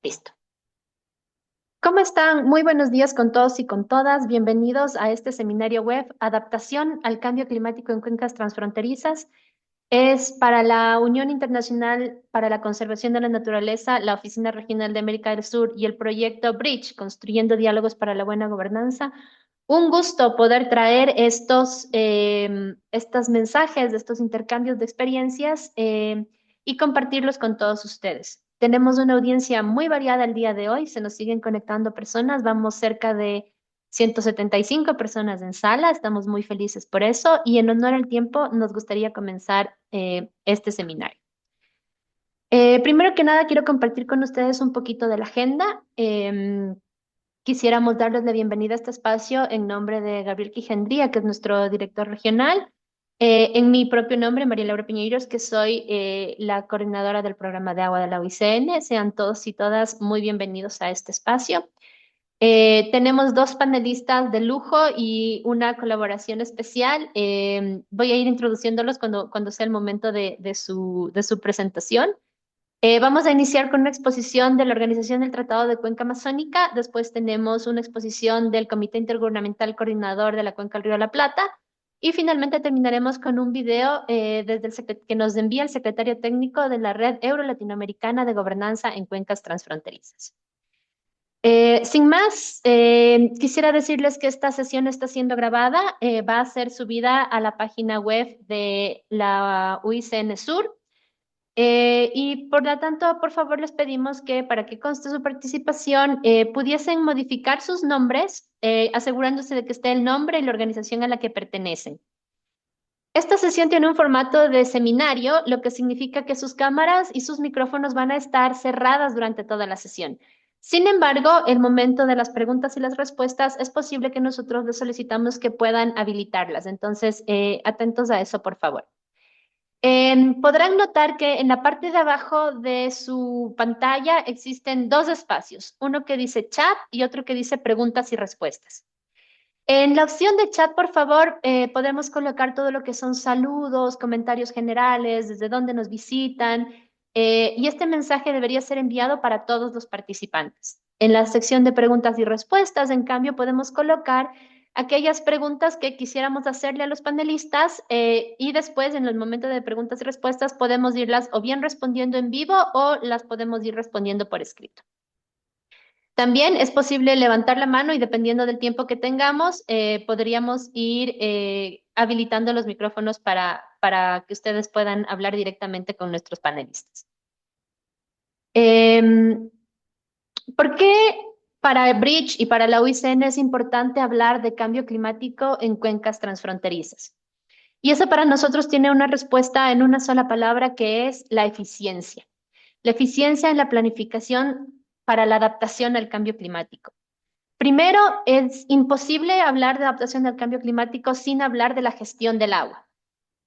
Listo. ¿Cómo están? Muy buenos días con todos y con todas. Bienvenidos a este seminario web, Adaptación al Cambio Climático en Cuencas Transfronterizas. Es para la Unión Internacional para la Conservación de la Naturaleza, la Oficina Regional de América del Sur y el proyecto Bridge, Construyendo Diálogos para la Buena Gobernanza. Un gusto poder traer estos mensajes, estos intercambios de experiencias y compartirlos con todos ustedes. Tenemos una audiencia muy variada el día de hoy, se nos siguen conectando personas, vamos cerca de 175 personas en sala, estamos muy felices por eso y en honor al tiempo nos gustaría comenzar este seminario. Primero que nada, quiero compartir con ustedes un poquito de la agenda. Quisiéramos darles la bienvenida a este espacio en nombre de Gabriel Quijendría, que es nuestro director regional, en mi propio nombre, María Laura Piñeiros, que soy la coordinadora del programa de agua de la UICN. Sean todos y todas muy bienvenidos a este espacio. Tenemos dos panelistas de lujo y una colaboración especial. Voy a ir introduciéndolos cuando sea el momento de su presentación. Vamos a iniciar con una exposición de la Organización del Tratado de Cuenca Amazónica. Después tenemos una exposición del Comité Intergubernamental Coordinador de la Cuenca del Río de la Plata. Y finalmente terminaremos con un video que nos envía el secretario técnico de la Red Euro-Latinoamericana de Gobernanza en Cuencas Transfronterizas. Sin más, quisiera decirles que esta sesión está siendo grabada, va a ser subida a la página web de la UICN Sur. Y por lo tanto, por favor, les pedimos que para que conste su participación, pudiesen modificar sus nombres, asegurándose de que esté el nombre y la organización a la que pertenecen. Esta sesión tiene un formato de seminario, lo que significa que sus cámaras y sus micrófonos van a estar cerradas durante toda la sesión. Sin embargo, el momento de las preguntas y las respuestas es posible que nosotros les solicitamos que puedan habilitarlas. Entonces, atentos a eso, por favor. Podrán notar que en la parte de abajo de su pantalla existen dos espacios, uno que dice chat y otro que dice preguntas y respuestas. En la opción de chat, por favor, podemos colocar todo lo que son saludos, comentarios generales, desde dónde nos visitan, y este mensaje debería ser enviado para todos los participantes. En la sección de preguntas y respuestas, en cambio, podemos colocar aquellas preguntas que quisiéramos hacerle a los panelistas y después, en el momento de preguntas y respuestas, podemos irlas o bien respondiendo en vivo o las podemos ir respondiendo por escrito. También es posible levantar la mano y dependiendo del tiempo que tengamos, podríamos ir habilitando los micrófonos para que ustedes puedan hablar directamente con nuestros panelistas. Em, ¿Por qué para Bridge y para la UICN es importante hablar de cambio climático en cuencas transfronterizas? Y eso para nosotros tiene una respuesta en una sola palabra que es la eficiencia. La eficiencia en la planificación para la adaptación al cambio climático. Primero, es imposible hablar de adaptación al cambio climático sin hablar de la gestión del agua.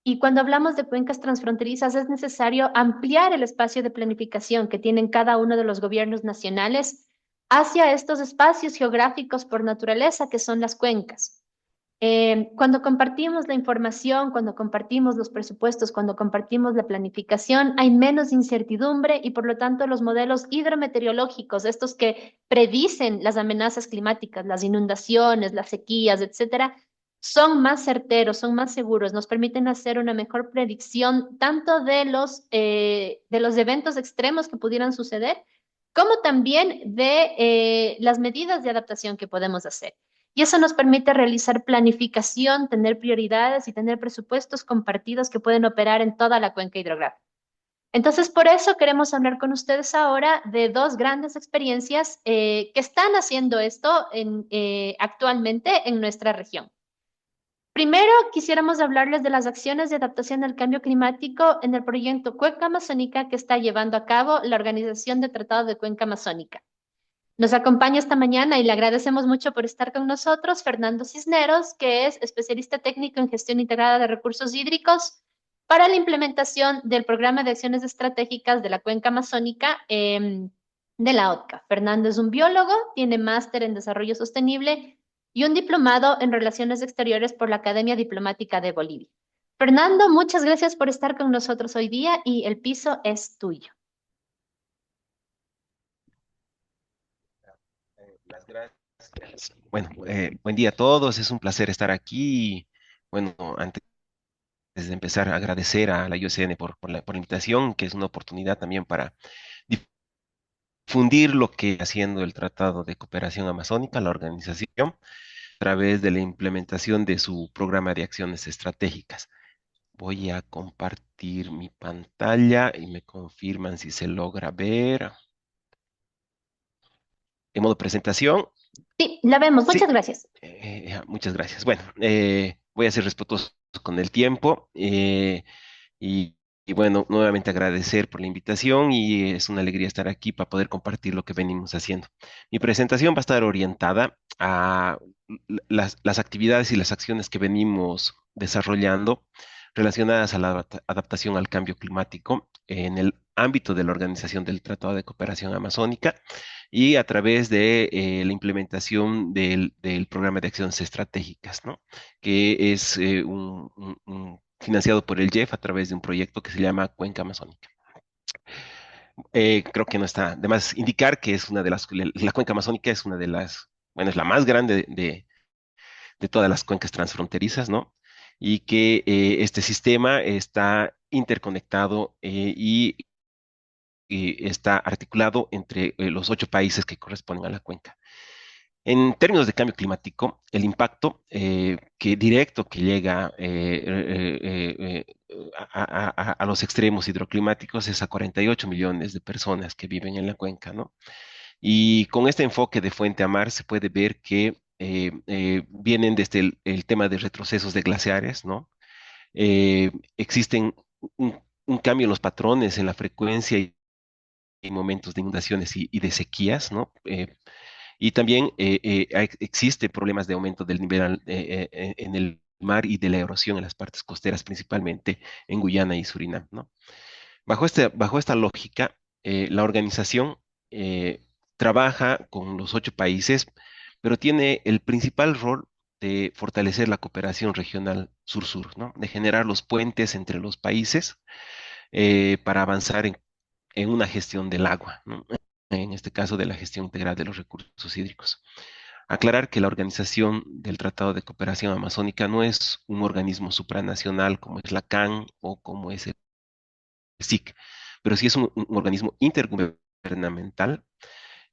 Y cuando hablamos de cuencas transfronterizas, es necesario ampliar el espacio de planificación que tienen cada uno de los gobiernos nacionales hacia estos espacios geográficos por naturaleza que son las cuencas. Cuando compartimos la información, cuando compartimos los presupuestos, cuando compartimos la planificación, hay menos incertidumbre y por lo tanto los modelos hidrometeorológicos, estos que predicen las amenazas climáticas, las inundaciones, las sequías, etcétera, son más certeros, son más seguros, nos permiten hacer una mejor predicción tanto de los eventos extremos que pudieran suceder, como también de las medidas de adaptación que podemos hacer. Y eso nos permite realizar planificación, tener prioridades y tener presupuestos compartidos que pueden operar en toda la cuenca hidrográfica. Entonces, por eso queremos hablar con ustedes ahora de dos grandes experiencias que están haciendo esto actualmente en nuestra región. Primero, quisiéramos hablarles de las acciones de adaptación al cambio climático en el proyecto Cuenca Amazónica que está llevando a cabo la Organización de Tratado de Cuenca Amazónica. Nos acompaña esta mañana y le agradecemos mucho por estar con nosotros Fernando Cisneros, que es especialista técnico en gestión integrada de recursos hídricos para la implementación del Programa de Acciones Estratégicas de la Cuenca Amazónica de la OTCA. Fernando es un biólogo, tiene máster en desarrollo sostenible y un diplomado en relaciones exteriores por la Academia Diplomática de Bolivia. Fernando, muchas gracias por estar con nosotros hoy día y el piso es tuyo. Las gracias. Bueno, buen día a todos. Es un placer estar aquí. Bueno, antes de empezar, agradecer a la IUCN por la invitación, que es una oportunidad también para difundir lo que está haciendo el Tratado de Cooperación Amazónica, la organización, a través de la implementación de su programa de acciones estratégicas. Voy a compartir mi pantalla y me confirman si se logra ver. En modo presentación. Sí, la vemos. Muchas Sí, gracias. muchas gracias. Bueno, voy a ser respetuoso con el tiempo y, y bueno, nuevamente agradecer por la invitación y es una alegría estar aquí para poder compartir lo que venimos haciendo. Mi presentación va a estar orientada a las actividades y las acciones que venimos desarrollando relacionadas a la adaptación al cambio climático en el ámbito de la Organización del Tratado de Cooperación Amazónica y a través de la implementación del programa de acciones estratégicas, ¿no? Que es financiado por el JEF a través de un proyecto que se llama Cuenca Amazónica. Creo que no está de más indicar que es una de la cuenca amazónica es una de las, bueno, es la más grande de todas las cuencas transfronterizas, ¿no? Y que este sistema está interconectado y está articulado entre los 8 países que corresponden a la cuenca. En términos de cambio climático, el impacto directo que llega a los extremos hidroclimáticos es a 48 millones de personas que viven en la cuenca, ¿no? Y con este enfoque de fuente a mar se puede ver que vienen desde el tema de retrocesos de glaciares, ¿no? Existen un cambio en los patrones, en la frecuencia y momentos de inundaciones y de sequías, ¿no? Y también existe problemas de aumento del nivel en el mar y de la erosión en las partes costeras, principalmente en Guyana y Surinam, ¿no? Bajo esta lógica, la organización trabaja con los 8 países, pero tiene el principal rol de fortalecer la cooperación regional sur-sur, ¿no? De generar los puentes entre los países para avanzar en una gestión del agua, ¿no? En este caso de la gestión integral de los recursos hídricos. Aclarar que la Organización del Tratado de Cooperación Amazónica no es un organismo supranacional como es la CAN o como es el SIC, pero sí es un organismo intergubernamental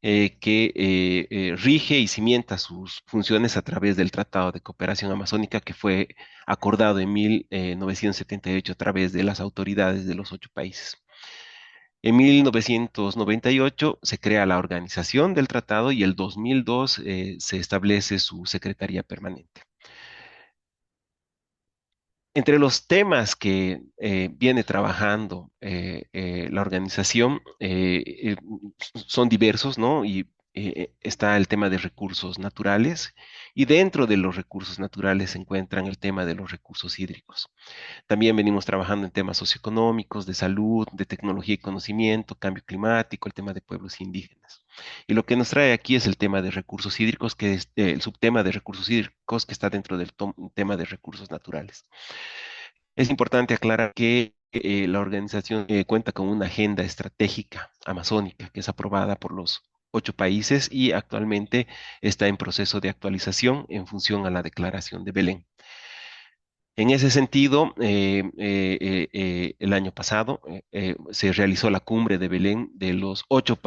que rige y cimienta sus funciones a través del Tratado de Cooperación Amazónica que fue acordado en 1978 a través de las autoridades de los 8 países. En 1998 se crea la organización del tratado y el 2002 se establece su secretaría permanente. Entre los temas que viene trabajando la organización son diversos, ¿no? Y está el tema de recursos naturales y dentro de los recursos naturales se encuentran el tema de los recursos hídricos. También venimos trabajando en temas socioeconómicos, de salud, de tecnología y conocimiento, cambio climático, el tema de pueblos indígenas. Y lo que nos trae aquí es el tema de recursos hídricos, que es el subtema de recursos hídricos que está dentro del tema de recursos naturales. Es importante aclarar que la organización cuenta con una agenda estratégica amazónica que es aprobada por los 8 países y actualmente está en proceso de actualización en función a la Declaración de Belén. En ese sentido, el año pasado se realizó la cumbre de Belén de los 8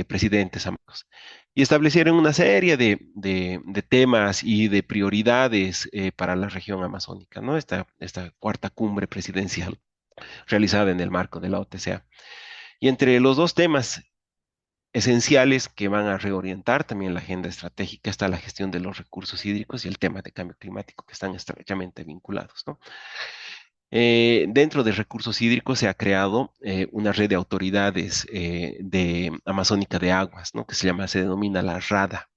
presidentes amazónicos y establecieron una serie de temas y de prioridades para la región amazónica, ¿no? Esta cuarta cumbre presidencial realizada en el marco de la OTCA. Y entre los dos temas esenciales que van a reorientar también la agenda estratégica está la gestión de los recursos hídricos y el tema de cambio climático, que están estrechamente vinculados, ¿no? Dentro de recursos hídricos se ha creado una red de autoridades de Amazónica de Aguas, ¿no? Que se denomina la RADA.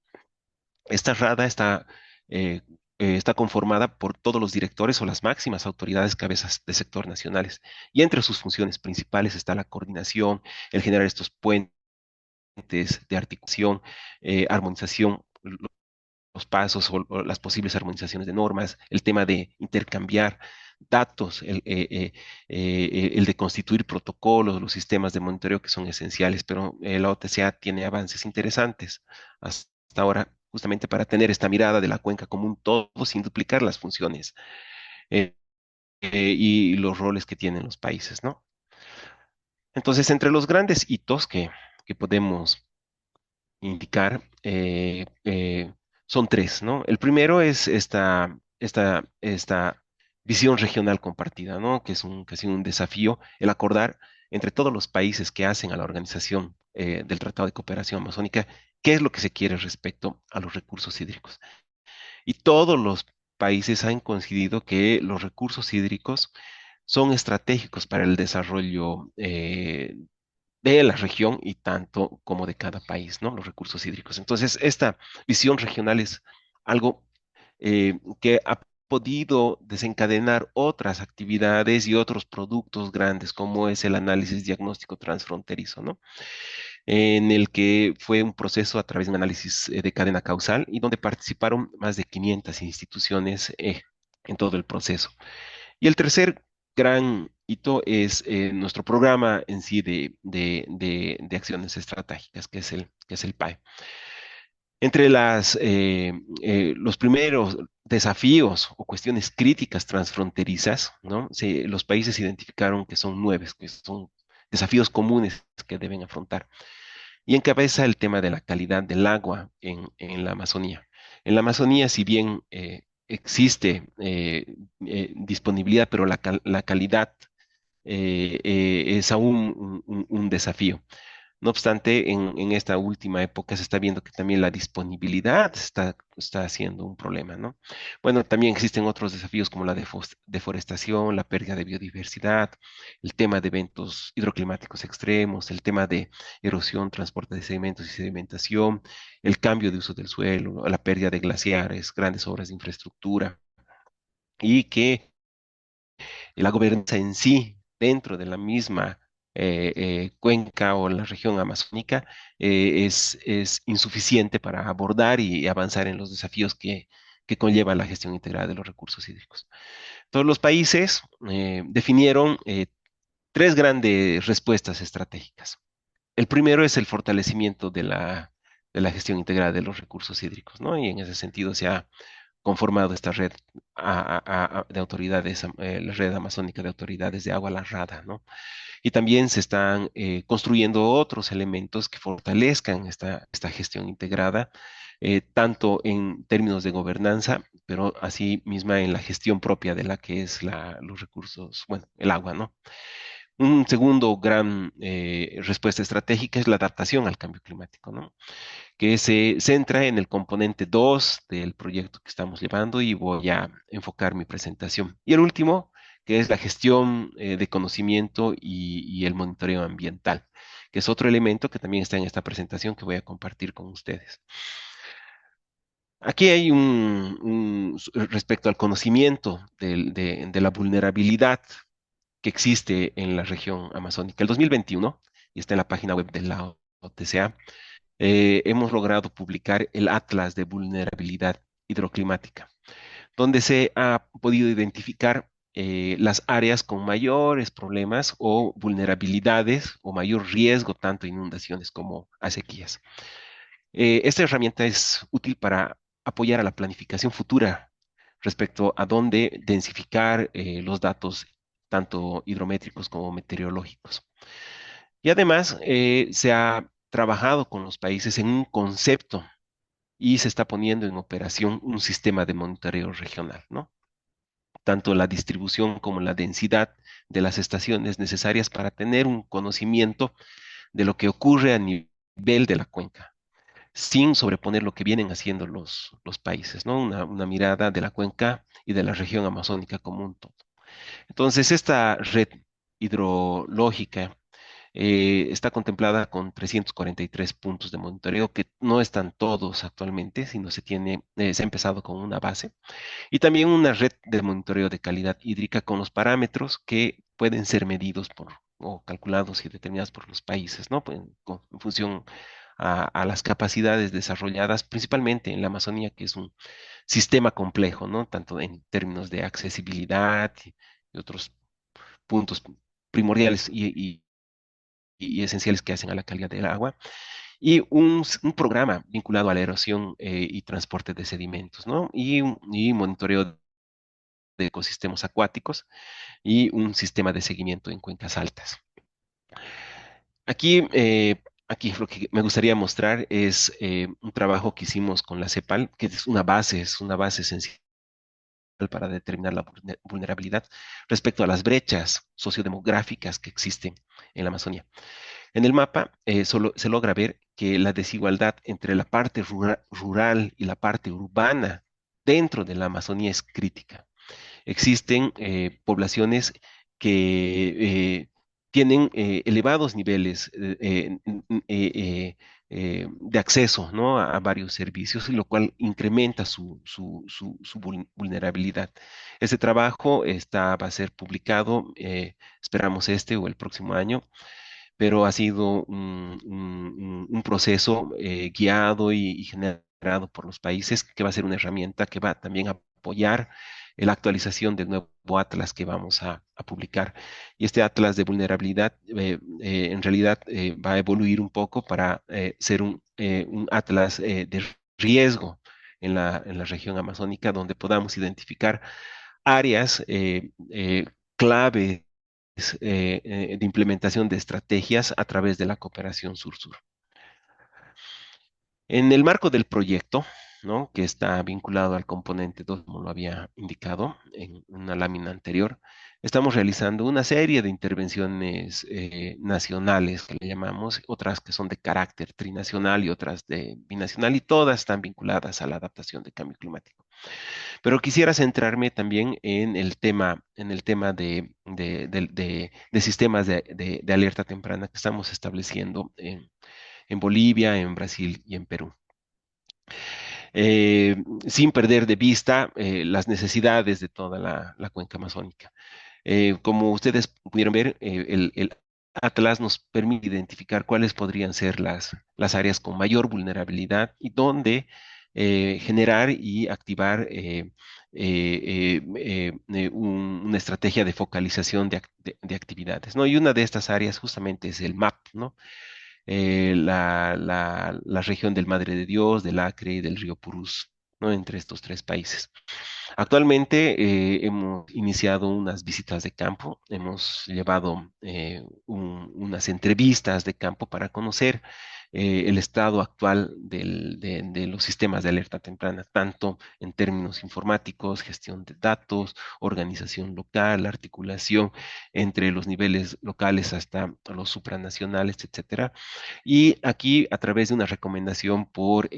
Esta RADA está conformada por todos los directores o las máximas autoridades cabezas de sector nacionales. Y entre sus funciones principales está la coordinación, el generar estos puentes de articulación, armonización, los pasos o las posibles armonizaciones de normas, el tema de intercambiar datos, el de constituir protocolos, los sistemas de monitoreo que son esenciales, pero la OTCA tiene avances interesantes hasta hasta ahora, justamente para tener esta mirada de la cuenca como un todo sin duplicar las funciones eh, y los roles que tienen los países, ¿no? Entonces, entre los grandes hitos que podemos indicar son tres, ¿no? El primero es esta visión regional compartida, ¿no? Que ha sido un desafío el acordar entre todos los países que hacen a la organización del Tratado de Cooperación Amazónica qué es lo que se quiere respecto a los recursos hídricos. Y todos los países han coincidido que los recursos hídricos son estratégicos para el desarrollo de la región y tanto como de cada país, ¿no? Los recursos hídricos. Entonces, esta visión regional es algo que ha podido desencadenar otras actividades y otros productos grandes, como es el análisis diagnóstico transfronterizo, ¿no? En el que fue un proceso a través de un análisis de cadena causal y donde participaron más de 500 instituciones en todo el proceso. Y el tercer gran hito es nuestro programa en sí de acciones estratégicas, que es el PAE. Entre los primeros desafíos o cuestiones críticas transfronterizas, ¿no? Los países identificaron que son nueve, que son desafíos comunes que deben afrontar. Y encabeza el tema de la calidad del agua en la Amazonía. En la Amazonía, si bien existe disponibilidad, pero la calidad es aún un desafío. No obstante, en esta última época se está viendo que también la disponibilidad está siendo un problema, ¿no? Bueno, también existen otros desafíos como la deforestación, la pérdida de biodiversidad, el tema de eventos hidroclimáticos extremos, el tema de erosión, transporte de sedimentos y sedimentación, el cambio de uso del suelo, la pérdida de glaciares, grandes obras de infraestructura y que la gobernanza en sí dentro de la misma cuenca o la región amazónica es insuficiente para abordar y avanzar en los desafíos que conlleva la gestión integrada de los recursos hídricos. Todos los países definieron tres grandes respuestas estratégicas. El primero es el fortalecimiento de la gestión integrada de los recursos hídricos, ¿no? Y en ese sentido se ha conformado esta red de autoridades, la red amazónica de autoridades de agua, la RADA, ¿no? Y también se están construyendo otros elementos que fortalezcan esta gestión integrada, tanto en términos de gobernanza, pero así misma en la gestión propia de la que es los recursos, bueno, el agua, ¿no? Un segundo gran respuesta estratégica es la adaptación al cambio climático, ¿no? Que se centra en el componente 2 del proyecto que estamos llevando y voy a enfocar mi presentación. Y el último, que es la gestión de conocimiento y el monitoreo ambiental, que es otro elemento que también está en esta presentación que voy a compartir con ustedes. Aquí hay respecto al conocimiento de la vulnerabilidad que existe en la región amazónica. El 2021, y está en la página web de la OTCA, hemos logrado publicar el Atlas de Vulnerabilidad Hidroclimática, donde se ha podido identificar las áreas con mayores problemas o vulnerabilidades o mayor riesgo tanto a inundaciones como a sequías. Esta herramienta es útil para apoyar a la planificación futura respecto a dónde densificar los datos tanto hidrométricos como meteorológicos. Y además se ha trabajado con los países en un concepto y se está poniendo en operación un sistema de monitoreo regional, ¿no? Tanto la distribución como la densidad de las estaciones necesarias para tener un conocimiento de lo que ocurre a nivel de la cuenca, sin sobreponer lo que vienen haciendo los países, ¿no? Una mirada de la cuenca y de la región amazónica como un todo. Entonces, esta red hidrológica está contemplada con 343 puntos de monitoreo, que no están todos actualmente, sino se ha empezado con una base, y también una red de monitoreo de calidad hídrica con los parámetros que pueden ser medidos o calculados y determinados por los países, ¿no? Pues, en función a las capacidades desarrolladas, principalmente en la Amazonía, que es un sistema complejo, ¿no? Tanto en términos de accesibilidad y otros puntos primordiales y esenciales que hacen a la calidad del agua. y un programa vinculado a la erosión y transporte de sedimentos, ¿no? Y monitoreo de ecosistemas acuáticos y un sistema de seguimiento en cuencas altas. Aquí, aquí lo que me gustaría mostrar es un trabajo que hicimos con la CEPAL, que es una base esencial para determinar la vulnerabilidad respecto a las brechas sociodemográficas que existen en la Amazonía. En el mapa solo se logra ver que la desigualdad entre la parte rural y la parte urbana dentro de la Amazonía es crítica. Existen poblaciones que tienen elevados niveles de acceso, ¿no? A varios servicios, y lo cual incrementa su vulnerabilidad. Este trabajo va a ser publicado, esperamos este o el próximo año, pero ha sido un proceso guiado y generado por los países, que va a ser una herramienta que va también a apoyar la actualización del nuevo atlas que vamos a publicar. Y este atlas de vulnerabilidad en realidad va a evoluir un poco para ser un atlas de riesgo en la región amazónica, donde podamos identificar áreas clave de implementación de estrategias a través de la cooperación sur-sur. En el marco del proyecto, ¿no? Que está vinculado al componente 2, como lo había indicado en una lámina anterior, estamos realizando una serie de intervenciones nacionales, que le llamamos, otras que son de carácter trinacional y otras de binacional, y todas están vinculadas a la adaptación de cambio climático. Pero quisiera centrarme también en el tema de sistemas de alerta temprana que estamos estableciendo en Bolivia, en Brasil y en Perú. Eh, Sin perder de vista las necesidades de toda la cuenca amazónica. Como ustedes pudieron ver, el Atlas nos permite identificar cuáles podrían ser las áreas con mayor vulnerabilidad y dónde generar y activar una estrategia de focalización de actividades, ¿no? Y una de estas áreas justamente es el MAP, ¿no? La región del Madre de Dios, del Acre y del río Purús, ¿no? Entre estos tres países. Actualmente hemos iniciado unas visitas de campo, hemos llevado unas entrevistas de campo para conocer el estado actual de los sistemas de alerta temprana, tanto en términos informáticos, gestión de datos, organización local, articulación entre los niveles locales hasta los supranacionales, etcétera. Y aquí, a través de una recomendación por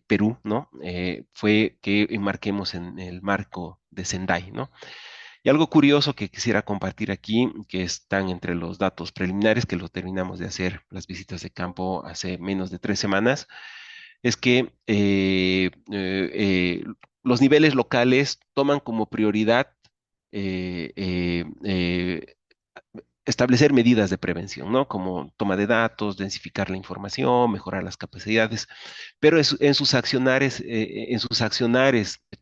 Perú, ¿no? Fue que enmarquemos en el marco de Sendai, ¿no? Y algo curioso que quisiera compartir aquí, que están entre los datos preliminares, que lo terminamos de hacer las visitas de campo hace menos de 3 semanas, es que los niveles locales toman como prioridad eh, eh, eh, establecer medidas de prevención, ¿no? Como toma de datos, densificar la información, mejorar las capacidades, pero en sus accionares,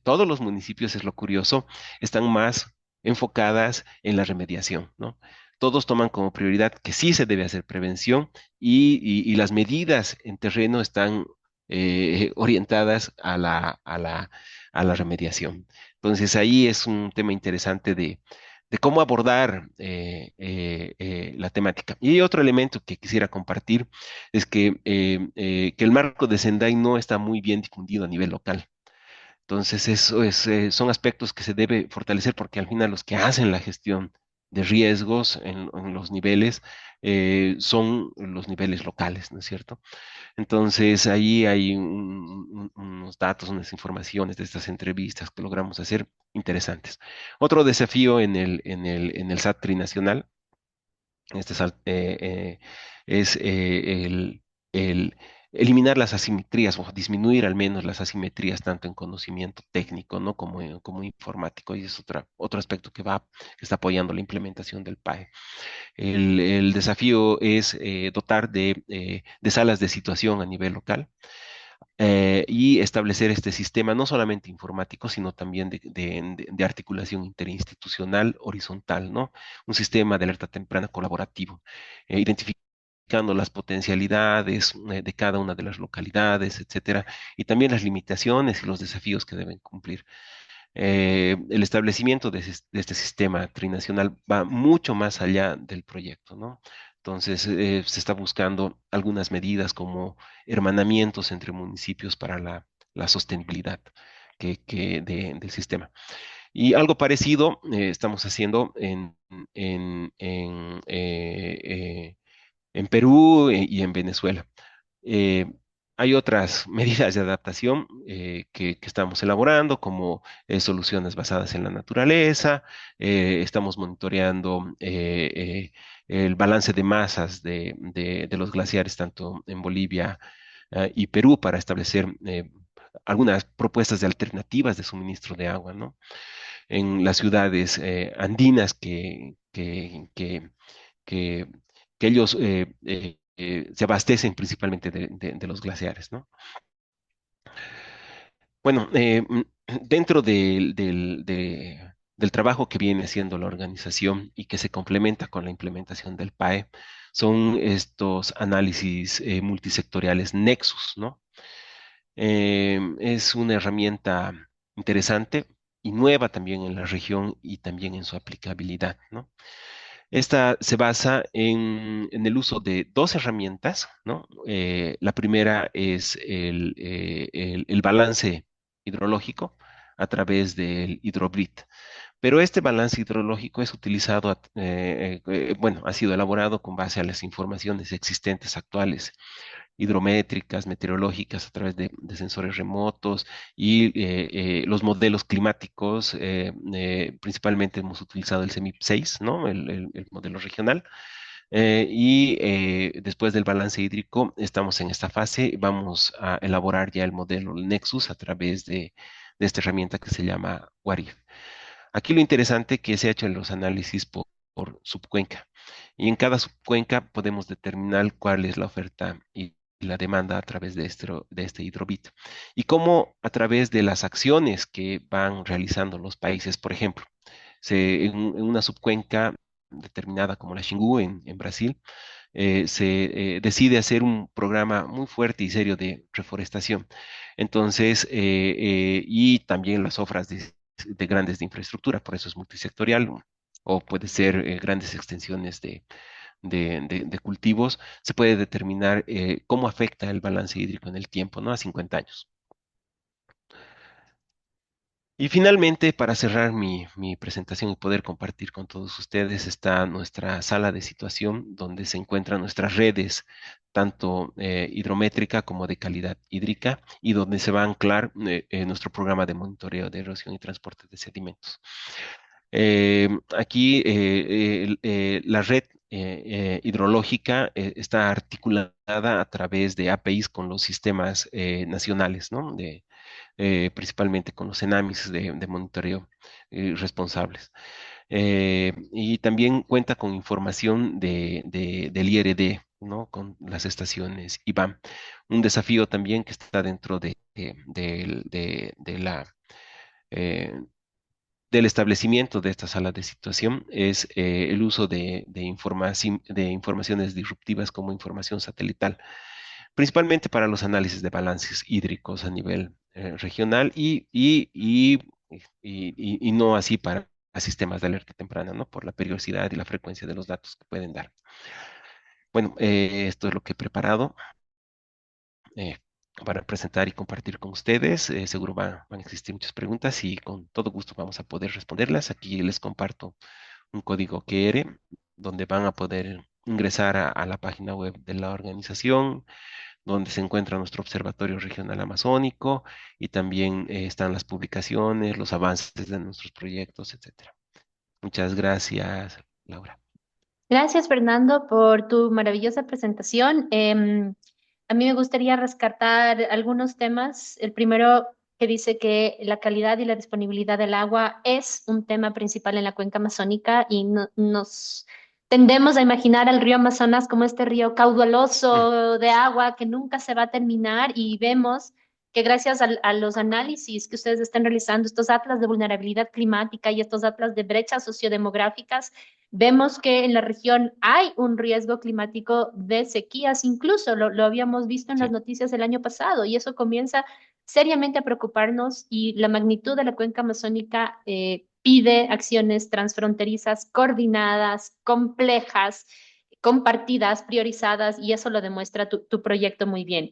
todos los municipios, es lo curioso, están más enfocadas en la remediación, ¿no? Todos toman como prioridad que sí se debe hacer prevención y las medidas en terreno están orientadas a la remediación. Entonces ahí es un tema interesante de cómo abordar la temática. Y hay otro elemento que quisiera compartir, es que el marco de Sendai no está muy bien difundido a nivel local. Entonces, son aspectos que se debe fortalecer, porque al final los que hacen la gestión de riesgos en los niveles son los niveles locales, ¿no es cierto? Entonces, ahí hay unos datos, unas informaciones de estas entrevistas que logramos hacer interesantes. Otro desafío en el SAT trinacional, este es el eliminar las asimetrías o disminuir al menos las asimetrías tanto en conocimiento técnico, ¿no? como informático, y es otro aspecto que está apoyando la implementación del PAE. El desafío es dotar de salas de situación a nivel local y establecer este sistema no solamente informático, sino también de articulación interinstitucional horizontal, ¿no? Un sistema de alerta temprana colaborativo. Identificar ubicando las potencialidades de cada una de las localidades, etcétera, y también las limitaciones y los desafíos que deben cumplir. El establecimiento de este sistema trinacional va mucho más allá del proyecto, ¿no? Entonces, se está buscando algunas medidas como hermanamientos entre municipios para la sostenibilidad del sistema. Y algo parecido estamos haciendo en Perú y en Venezuela. Eh, Hay otras medidas de adaptación que estamos elaborando, como soluciones basadas en la naturaleza. Estamos monitoreando el balance de masas de los glaciares, tanto en Bolivia y Perú, para establecer algunas propuestas de alternativas de suministro de agua, ¿no? En las ciudades andinas que, que ellos se abastecen principalmente de los glaciares, ¿no? Bueno, dentro del trabajo que viene haciendo la organización y que se complementa con la implementación del PAE, son estos análisis multisectoriales Nexus, ¿no? Es una herramienta interesante y nueva también en la región y también en su aplicabilidad, ¿no? Esta se basa en el uso de dos herramientas, ¿no? La primera es el balance hidrológico a través del hidrobrit. Pero este balance hidrológico es utilizado, bueno, ha sido elaborado con base a las informaciones existentes actuales hidrométricas, meteorológicas a través de sensores remotos y los modelos climáticos. Principalmente hemos utilizado el CEMIP 6, ¿no? El modelo regional. Después del balance hídrico, estamos en esta fase. Vamos a elaborar ya el modelo el Nexus a través de esta herramienta que se llama WARIF. Aquí lo interesante que se ha hecho en los análisis por subcuenca. Y en cada subcuenca podemos determinar cuál es la oferta y la demanda a través de este hidrobit. Y cómo a través de las acciones que van realizando los países, por ejemplo, en una subcuenca determinada como la Xingu en Brasil, se decide hacer un programa muy fuerte y serio de reforestación. Entonces, y también las obras de grandes de infraestructura, por eso es multisectorial, o puede ser grandes extensiones de cultivos, se puede determinar cómo afecta el balance hídrico en el tiempo, ¿no? A 50 años. Y finalmente, para cerrar mi presentación y poder compartir con todos ustedes, está nuestra sala de situación donde se encuentran nuestras redes, tanto hidrométrica como de calidad hídrica, y donde se va a anclar nuestro programa de monitoreo de erosión y transporte de sedimentos. Aquí la red hidrológica está articulada a través de APIs con los sistemas nacionales, ¿no? Principalmente con los ENAMIs de monitoreo responsables. Y también cuenta con información del IRD, ¿no? Con las estaciones IBAM. Un desafío también que está dentro de la eh, del establecimiento de esta sala de situación es el uso de informaciones disruptivas como información satelital, principalmente para los análisis de balances hídricos a nivel regional y no así para sistemas de alerta temprana, ¿no? Por la periodicidad y la frecuencia de los datos que pueden dar. Bueno, esto es lo que he preparado eh, para presentar y compartir con ustedes. Seguro van a existir muchas preguntas y con todo gusto vamos a poder responderlas. Aquí les comparto un código QR donde van a poder ingresar a la página web de la organización, donde se encuentra nuestro Observatorio Regional Amazónico y también están las publicaciones, los avances de nuestros proyectos, etcétera. Muchas gracias, Laura. Gracias, Fernando, por tu maravillosa presentación. A mí me gustaría rescatar algunos temas. El primero que dice que la calidad y la disponibilidad del agua es un tema principal en la cuenca amazónica y nos tendemos a imaginar al río Amazonas como este río Mm, caudaloso de agua que nunca se va a terminar y vemos que gracias a los análisis que ustedes están realizando, estos atlas de vulnerabilidad climática y estos atlas de brechas sociodemográficas, vemos que en la región hay un riesgo climático de sequías, incluso lo habíamos visto en las Sí. noticias el año pasado, y eso comienza seriamente a preocuparnos y la magnitud de la cuenca amazónica pide acciones transfronterizas, coordinadas, complejas, compartidas, priorizadas, y eso lo demuestra tu proyecto muy bien.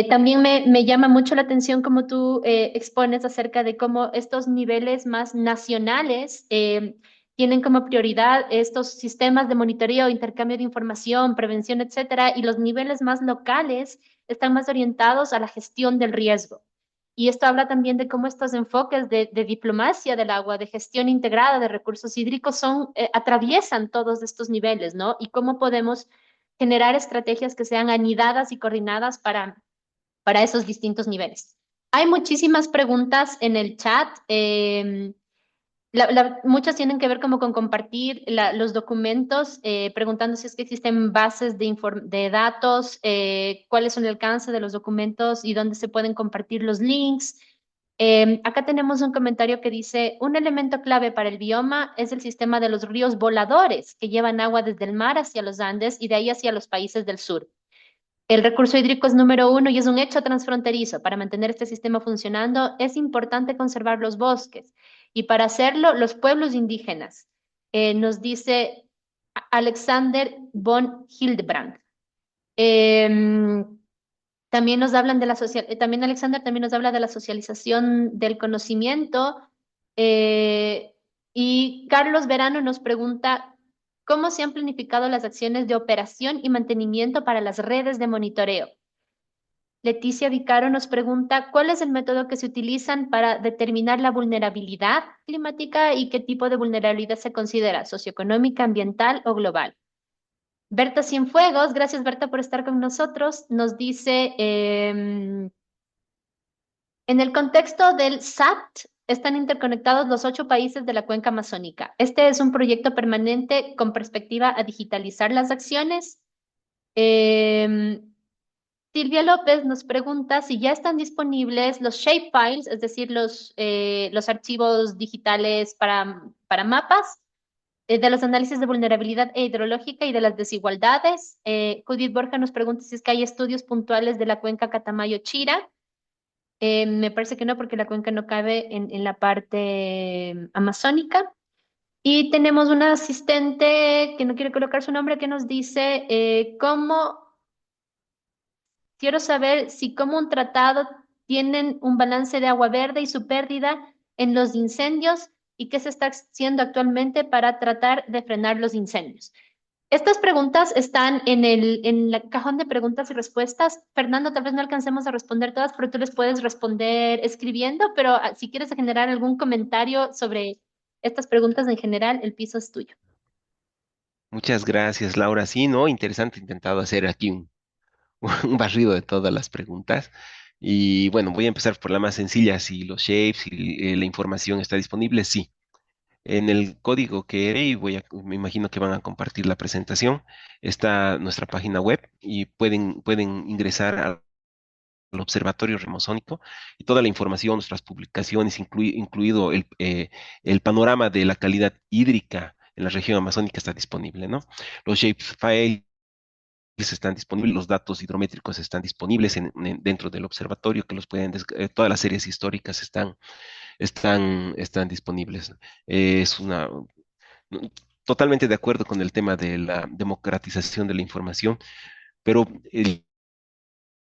También me llama mucho la atención como tú expones acerca de cómo estos niveles más nacionales tienen como prioridad estos sistemas de monitoreo, intercambio de información, prevención, etcétera, y los niveles más locales están más orientados a la gestión del riesgo. Y esto habla también de cómo estos enfoques de diplomacia del agua, de gestión integrada de recursos hídricos atraviesan todos estos niveles, ¿no? Y cómo podemos generar estrategias que sean anidadas y coordinadas para esos distintos niveles. Hay muchísimas preguntas en el chat. Muchas tienen que ver como con compartir los documentos, preguntando si es que existen bases de datos, cuál es el alcance de los documentos y dónde se pueden compartir los links. Acá tenemos un comentario que dice, un elemento clave para el bioma es el sistema de los ríos voladores que llevan agua desde el mar hacia los Andes y de ahí hacia los países del sur. El recurso hídrico es número uno y es un hecho transfronterizo. Para mantener este sistema funcionando es importante conservar los bosques y para hacerlo los pueblos indígenas. Nos dice Alexander von Hildebrand. También nos hablan de también Alexander también nos habla de la socialización del conocimiento. eh, y Carlos Verano nos pregunta cómo se han planificado las acciones de operación y mantenimiento para las redes de monitoreo. Leticia Vicaro nos pregunta cuál es el método que se utilizan para determinar la vulnerabilidad climática y qué tipo de vulnerabilidad se considera, socioeconómica, ambiental o global. Berta Cienfuegos, gracias Berta por estar con nosotros, nos dice, en el contexto del SAT, están interconectados los 8 países de la cuenca amazónica. Este es un proyecto permanente con perspectiva a digitalizar las acciones. Em, Silvia López nos pregunta si ya están disponibles los shapefiles, es decir, los archivos digitales para mapas de los análisis de vulnerabilidad hidrológica y de las desigualdades. Judith Borja nos pregunta si es que hay estudios puntuales de la cuenca Catamayo-Chira. Me parece que no, porque la cuenca no cabe en la parte amazónica. Y tenemos una asistente que no quiere colocar su nombre que nos dice cómo quiero saber si como un tratado tienen un balance de agua verde y su pérdida en los incendios y qué se está haciendo actualmente para tratar de frenar los incendios. Estas preguntas están en el cajón de preguntas y respuestas. Fernando, tal vez no alcancemos a responder todas, pero tú les puedes responder escribiendo, pero si quieres generar algún comentario sobre estas preguntas en general, el piso es tuyo. Muchas gracias, Laura. Sí, ¿no? Interesante, he intentado hacer aquí un barrido de todas las preguntas. Y bueno, voy a empezar por la más sencilla. Si los shapes y la información está disponible, sí. En el código que haré, y me imagino que van a compartir la presentación, está nuestra página web y pueden ingresar al Observatorio Remosónico y toda la información, nuestras publicaciones, incluido el panorama de la calidad hídrica en la región amazónica está disponible, ¿no? Los shapefiles están disponibles, los datos hidrométricos están disponibles dentro del observatorio, que todas las series históricas están disponibles. Es una totalmente de acuerdo con el tema de la democratización de la información, pero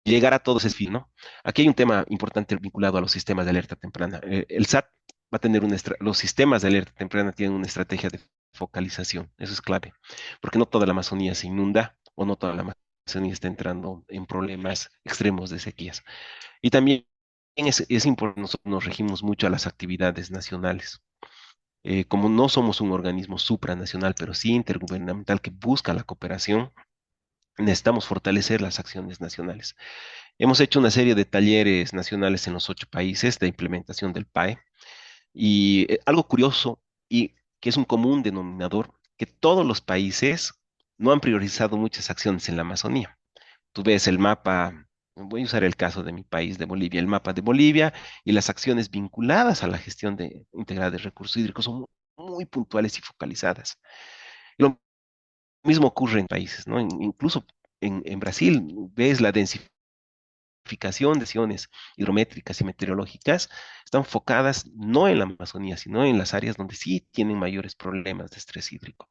llegar a todos es fin, ¿no? Aquí hay un tema importante vinculado a los sistemas de alerta temprana. El SAT va a tener los sistemas de alerta temprana tienen una estrategia de focalización, eso es clave, porque no toda la Amazonía se inunda o no toda la Amazonía está entrando en problemas extremos de sequías. Y también es importante, nosotros nos regimos mucho a las actividades nacionales. Como no somos un organismo supranacional, pero sí intergubernamental que busca la cooperación, necesitamos fortalecer las acciones nacionales. Hemos hecho una serie de talleres nacionales en los 8 países de implementación del PAE y algo curioso y que es un común denominador, que todos los países no han priorizado muchas acciones en la Amazonía. Tú ves el mapa voy a usar el caso de mi país, de Bolivia, el mapa de Bolivia y las acciones vinculadas a la gestión integrada de recursos hídricos son muy puntuales y focalizadas. Lo mismo ocurre en países, ¿no? Incluso en Brasil ves la densificación de acciones hidrométricas y meteorológicas están focadas no en la Amazonía, sino en las áreas donde sí tienen mayores problemas de estrés hídrico.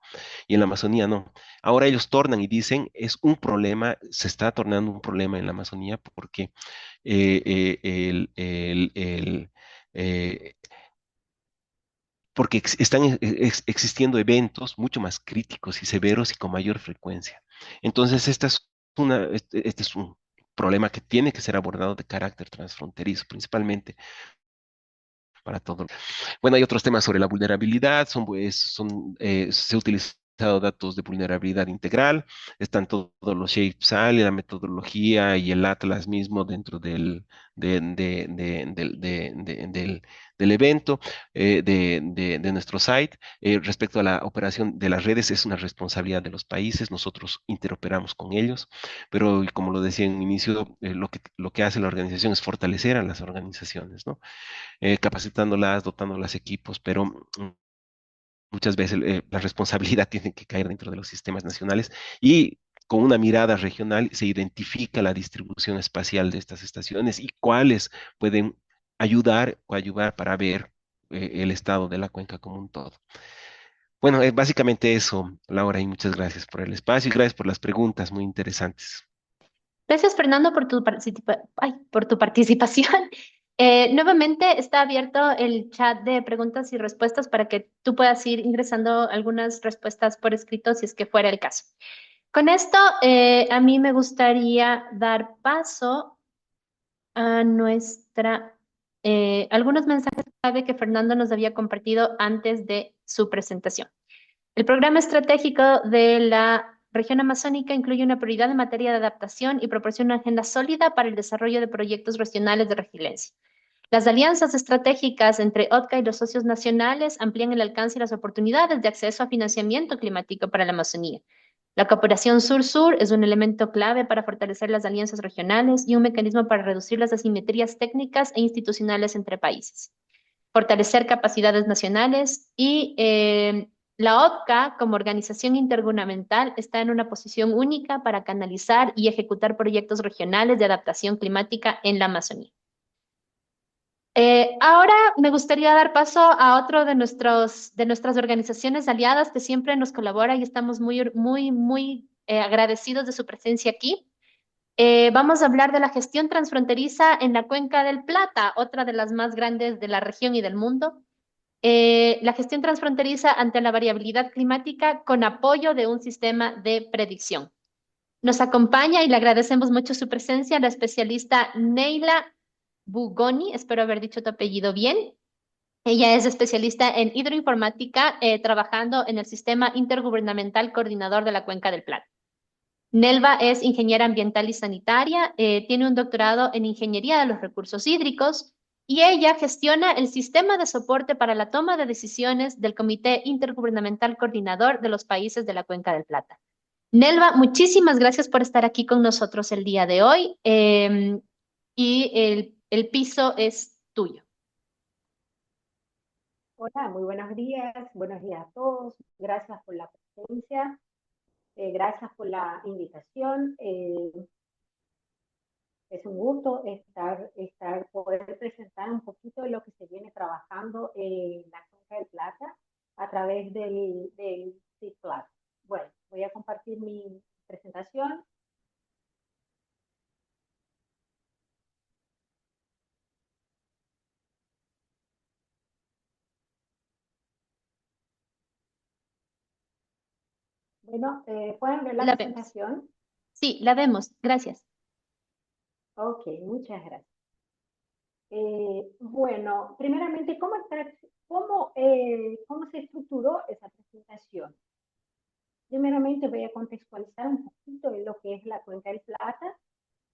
Y en la Amazonía no. Ahora ellos tornan y dicen, es un problema, se está tornando un problema en la Amazonía porque eh, eh, el, el, el, eh, porque están existiendo eventos mucho más críticos y severos y con mayor frecuencia. Entonces, este es un problema que tiene que ser abordado de carácter transfronterizo, principalmente para todo. Bueno, hay otros temas sobre la vulnerabilidad, se han utilizado datos de vulnerabilidad integral, están todos los shapes y la metodología y el atlas mismo dentro del evento, de nuestro site. Respecto a la operación de las redes, es una responsabilidad de los países, nosotros interoperamos con ellos, pero como lo decía en un inicio, lo que hace la organización es fortalecer a las organizaciones, ¿no? Capacitándolas, dotándolas de equipos, pero muchas veces la responsabilidad tiene que caer dentro de los sistemas nacionales y con una mirada regional se identifica la distribución espacial de estas estaciones y cuáles pueden ayudar para ver el estado de la cuenca como un todo. Bueno, básicamente eso, Laura, y muchas gracias por el espacio y gracias por las preguntas muy interesantes. Gracias, Fernando, por tu por tu participación. Nuevamente está abierto el chat de preguntas y respuestas para que tú puedas ir ingresando algunas respuestas por escrito si es que fuera el caso. Con esto, a mí me gustaría dar paso a algunos mensajes clave que Fernando nos había compartido antes de su presentación. El programa estratégico de la región amazónica incluye una prioridad en materia de adaptación y proporciona una agenda sólida para el desarrollo de proyectos regionales de resiliencia. Las alianzas estratégicas entre OTCA y los socios nacionales amplían el alcance y las oportunidades de acceso a financiamiento climático para la Amazonía. La cooperación sur-sur es un elemento clave para fortalecer las alianzas regionales y un mecanismo para reducir las asimetrías técnicas e institucionales entre países. Fortalecer capacidades nacionales y la OTCA, como organización intergubernamental, está en una posición única para canalizar y ejecutar proyectos regionales de adaptación climática en la Amazonía. Ahora me gustaría dar paso a otro de nuestras organizaciones aliadas que siempre nos colabora y estamos muy agradecidos de su presencia aquí. Vamos a hablar de la gestión transfronteriza en la Cuenca del Plata, otra de las más grandes de la región y del mundo. La gestión transfronteriza ante la variabilidad climática con apoyo de un sistema de predicción. Nos acompaña y le agradecemos mucho su presencia la especialista Neila Bugoni, espero haber dicho tu apellido bien. Ella es especialista en hidroinformática, trabajando en el Sistema Intergubernamental Coordinador de la Cuenca del Plata. Nelva es ingeniera ambiental y sanitaria, tiene un doctorado en ingeniería de los recursos hídricos y ella gestiona el sistema de soporte para la toma de decisiones del Comité Intergubernamental Coordinador de los países de la Cuenca del Plata. Nelva, muchísimas gracias por estar aquí con nosotros el día de hoy, y el piso es tuyo. Hola, muy buenos días a todos. Gracias por la presencia, gracias por la invitación. Es un gusto poder presentar un poquito de lo que se viene trabajando en la Cuenca del Plata a través del CIPLAT. Bueno, voy a compartir mi presentación. Bueno, ¿pueden ver la La vemos. presentación? Sí, la vemos. Gracias. Ok, muchas gracias. Bueno, primeramente, ¿cómo se estructuró esa presentación? Primeramente voy a contextualizar un poquito de lo que es la Cuenca del Plata,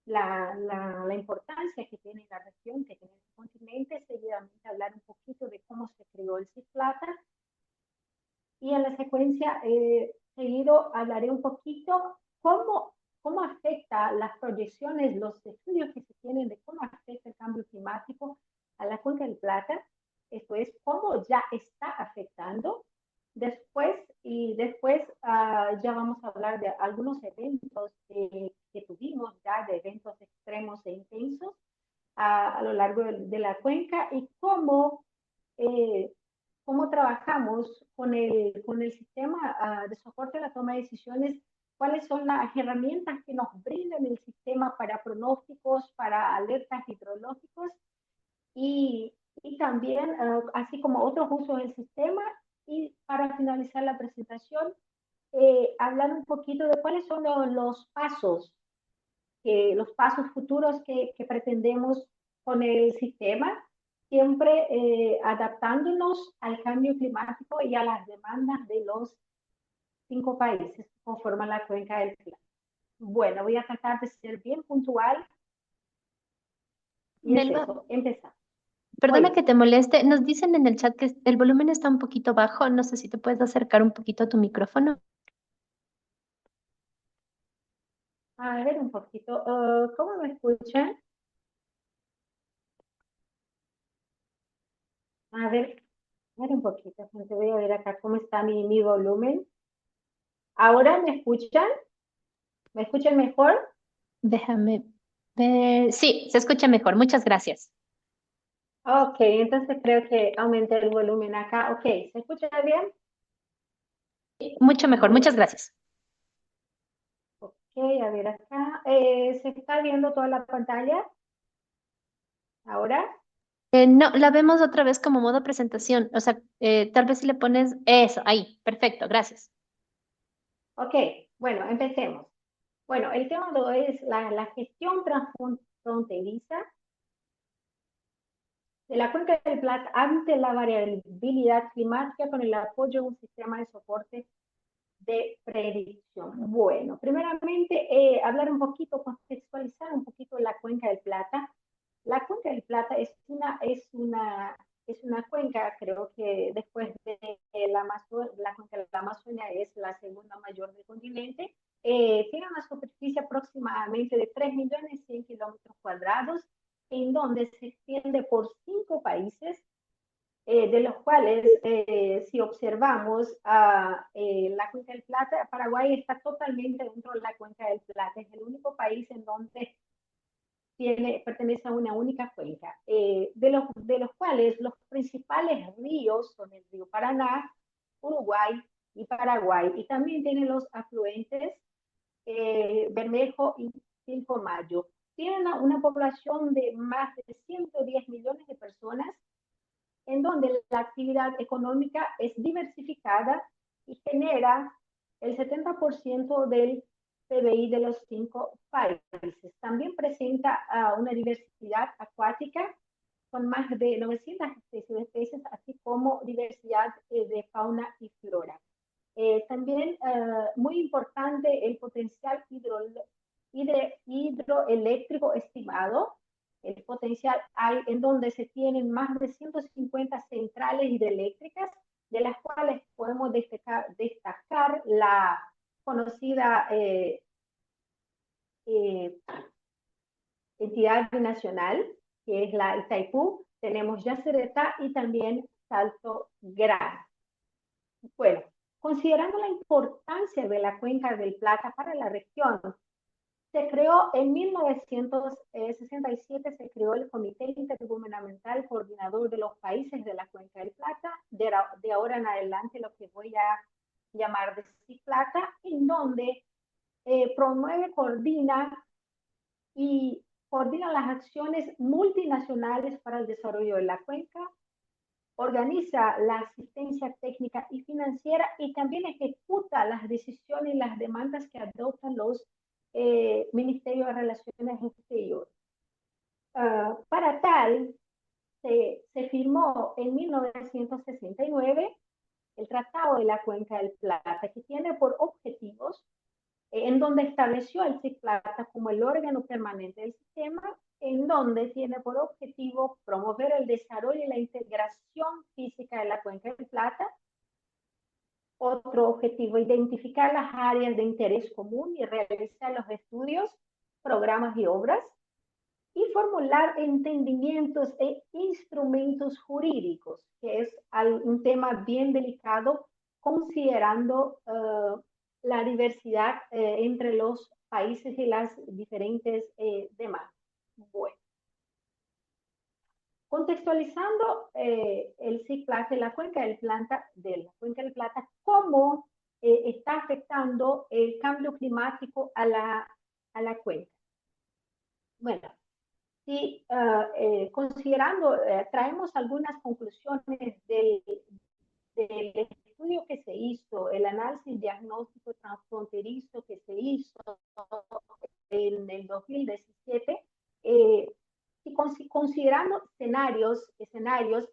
la importancia que tiene la región, que tiene el continente, seguidamente hablar un poquito de cómo se creó el CIPLATA y en la secuencia seguido hablaré un poquito cómo cómo afecta las proyecciones, los estudios que se tienen de cómo afecta el cambio climático a la Cuenca del Plata. Esto es, cómo ya está afectando. Después ya vamos a hablar de algunos eventos que tuvimos ya, de eventos extremos e intensos a lo largo de la cuenca y eh, cómo trabajamos con el sistema de soporte a la toma de decisiones, cuáles son las herramientas que nos brindan el sistema para pronósticos, para alertas hidrológicos y, y también, así como otros usos del sistema. Y para finalizar la presentación, hablar un poquito de cuáles son los pasos futuros que pretendemos con el sistema, siempre adaptándonos al cambio climático y a las demandas de los 5 países que conforman la cuenca del Plata. Bueno, voy a tratar de ser bien puntual y es Nelva, eso, empezar. perdona Oye, que te moleste. Nos dicen en el chat que el volumen está un poquito bajo. No sé si te puedes acercar un poquito a tu micrófono. a ver un poquito, ¿cómo me escuchan? A ver un poquito, gente, voy a ver acá cómo está mi volumen. ¿Ahora me escuchan? ¿Me escuchan mejor? Déjame ver. Sí, se escucha mejor. Muchas gracias. Ok, entonces creo que aumenté el volumen acá. Ok, ¿se escucha bien? Mucho mejor. Muchas Bueno, gracias. ok, a ver acá. ¿Se está viendo toda la pantalla ahora? No, la vemos otra vez como modo presentación. O sea, tal vez si le pones eso, ahí. Perfecto, gracias. Ok, bueno, empecemos. Bueno, el tema de hoy es la gestión transfronteriza de la Cuenca del Plata ante la variabilidad climática con el apoyo de un sistema de soporte de predicción. Bueno, primeramente, hablar un poquito, contextualizar un poquito la Cuenca del Plata. La Cuenca del Plata es una cuenca, creo que después de la cuenca de la Amazonia es la segunda mayor del continente. Tiene una superficie aproximadamente de 3.100.000 kilómetros cuadrados, en donde se extiende por 5 países, de los cuales, si observamos la Cuenca del Plata, Paraguay está totalmente dentro de la Cuenca del Plata. Es el único país en donde pertenece a una única cuenca, de los cuales los principales ríos son el río Paraná, Uruguay y Paraguay. Y también tiene los afluentes Bermejo y Pilcomayo. Tiene una población de más de 110 millones de personas, en donde la actividad económica es diversificada y genera el 70% del PBI de los 5 países. También presenta una diversidad acuática con más de 900 especies de peces, así como diversidad de fauna y flora. También muy importante el potencial hidroeléctrico estimado. El potencial hay en donde se tienen más de 150 centrales hidroeléctricas, de las cuales podemos destacar la conocida eh, entidad nacional, que es la Itaipú. Tenemos Yacyretá y también Salto Grande. Bueno, considerando la importancia de la Cuenca del Plata para la región, se creó en 1967, se creó el Comité Intergubernamental Coordinador de los Países de la Cuenca del Plata, de ahora en adelante lo que voy a llamar de CIPLATA, en donde promueve, coordina las acciones multinacionales para el desarrollo de la cuenca, organiza la asistencia técnica y financiera y también ejecuta las decisiones y las demandas que adoptan los Ministerios de Relaciones Exteriores. Para tal, se firmó en 1969 el Tratado de la Cuenca del Plata, que tiene por objetivos, en donde estableció al CICPLATA como el órgano permanente del sistema, en donde tiene por objetivo promover el desarrollo y la integración física de la Cuenca del Plata, Otro objetivo, identificar las áreas de interés común y realizar los estudios, programas y obras, y formular entendimientos e instrumentos jurídicos, que es un tema bien delicado considerando la diversidad entre los países y las diferentes demandas. Bueno, contextualizando el CICLAT de la Cuenca del Plata, cómo está afectando el cambio climático a la cuenca. Bueno, si considerando, traemos algunas conclusiones del estudio que se hizo, el análisis diagnóstico transfronterizo que se hizo en el 2017, y considerando escenarios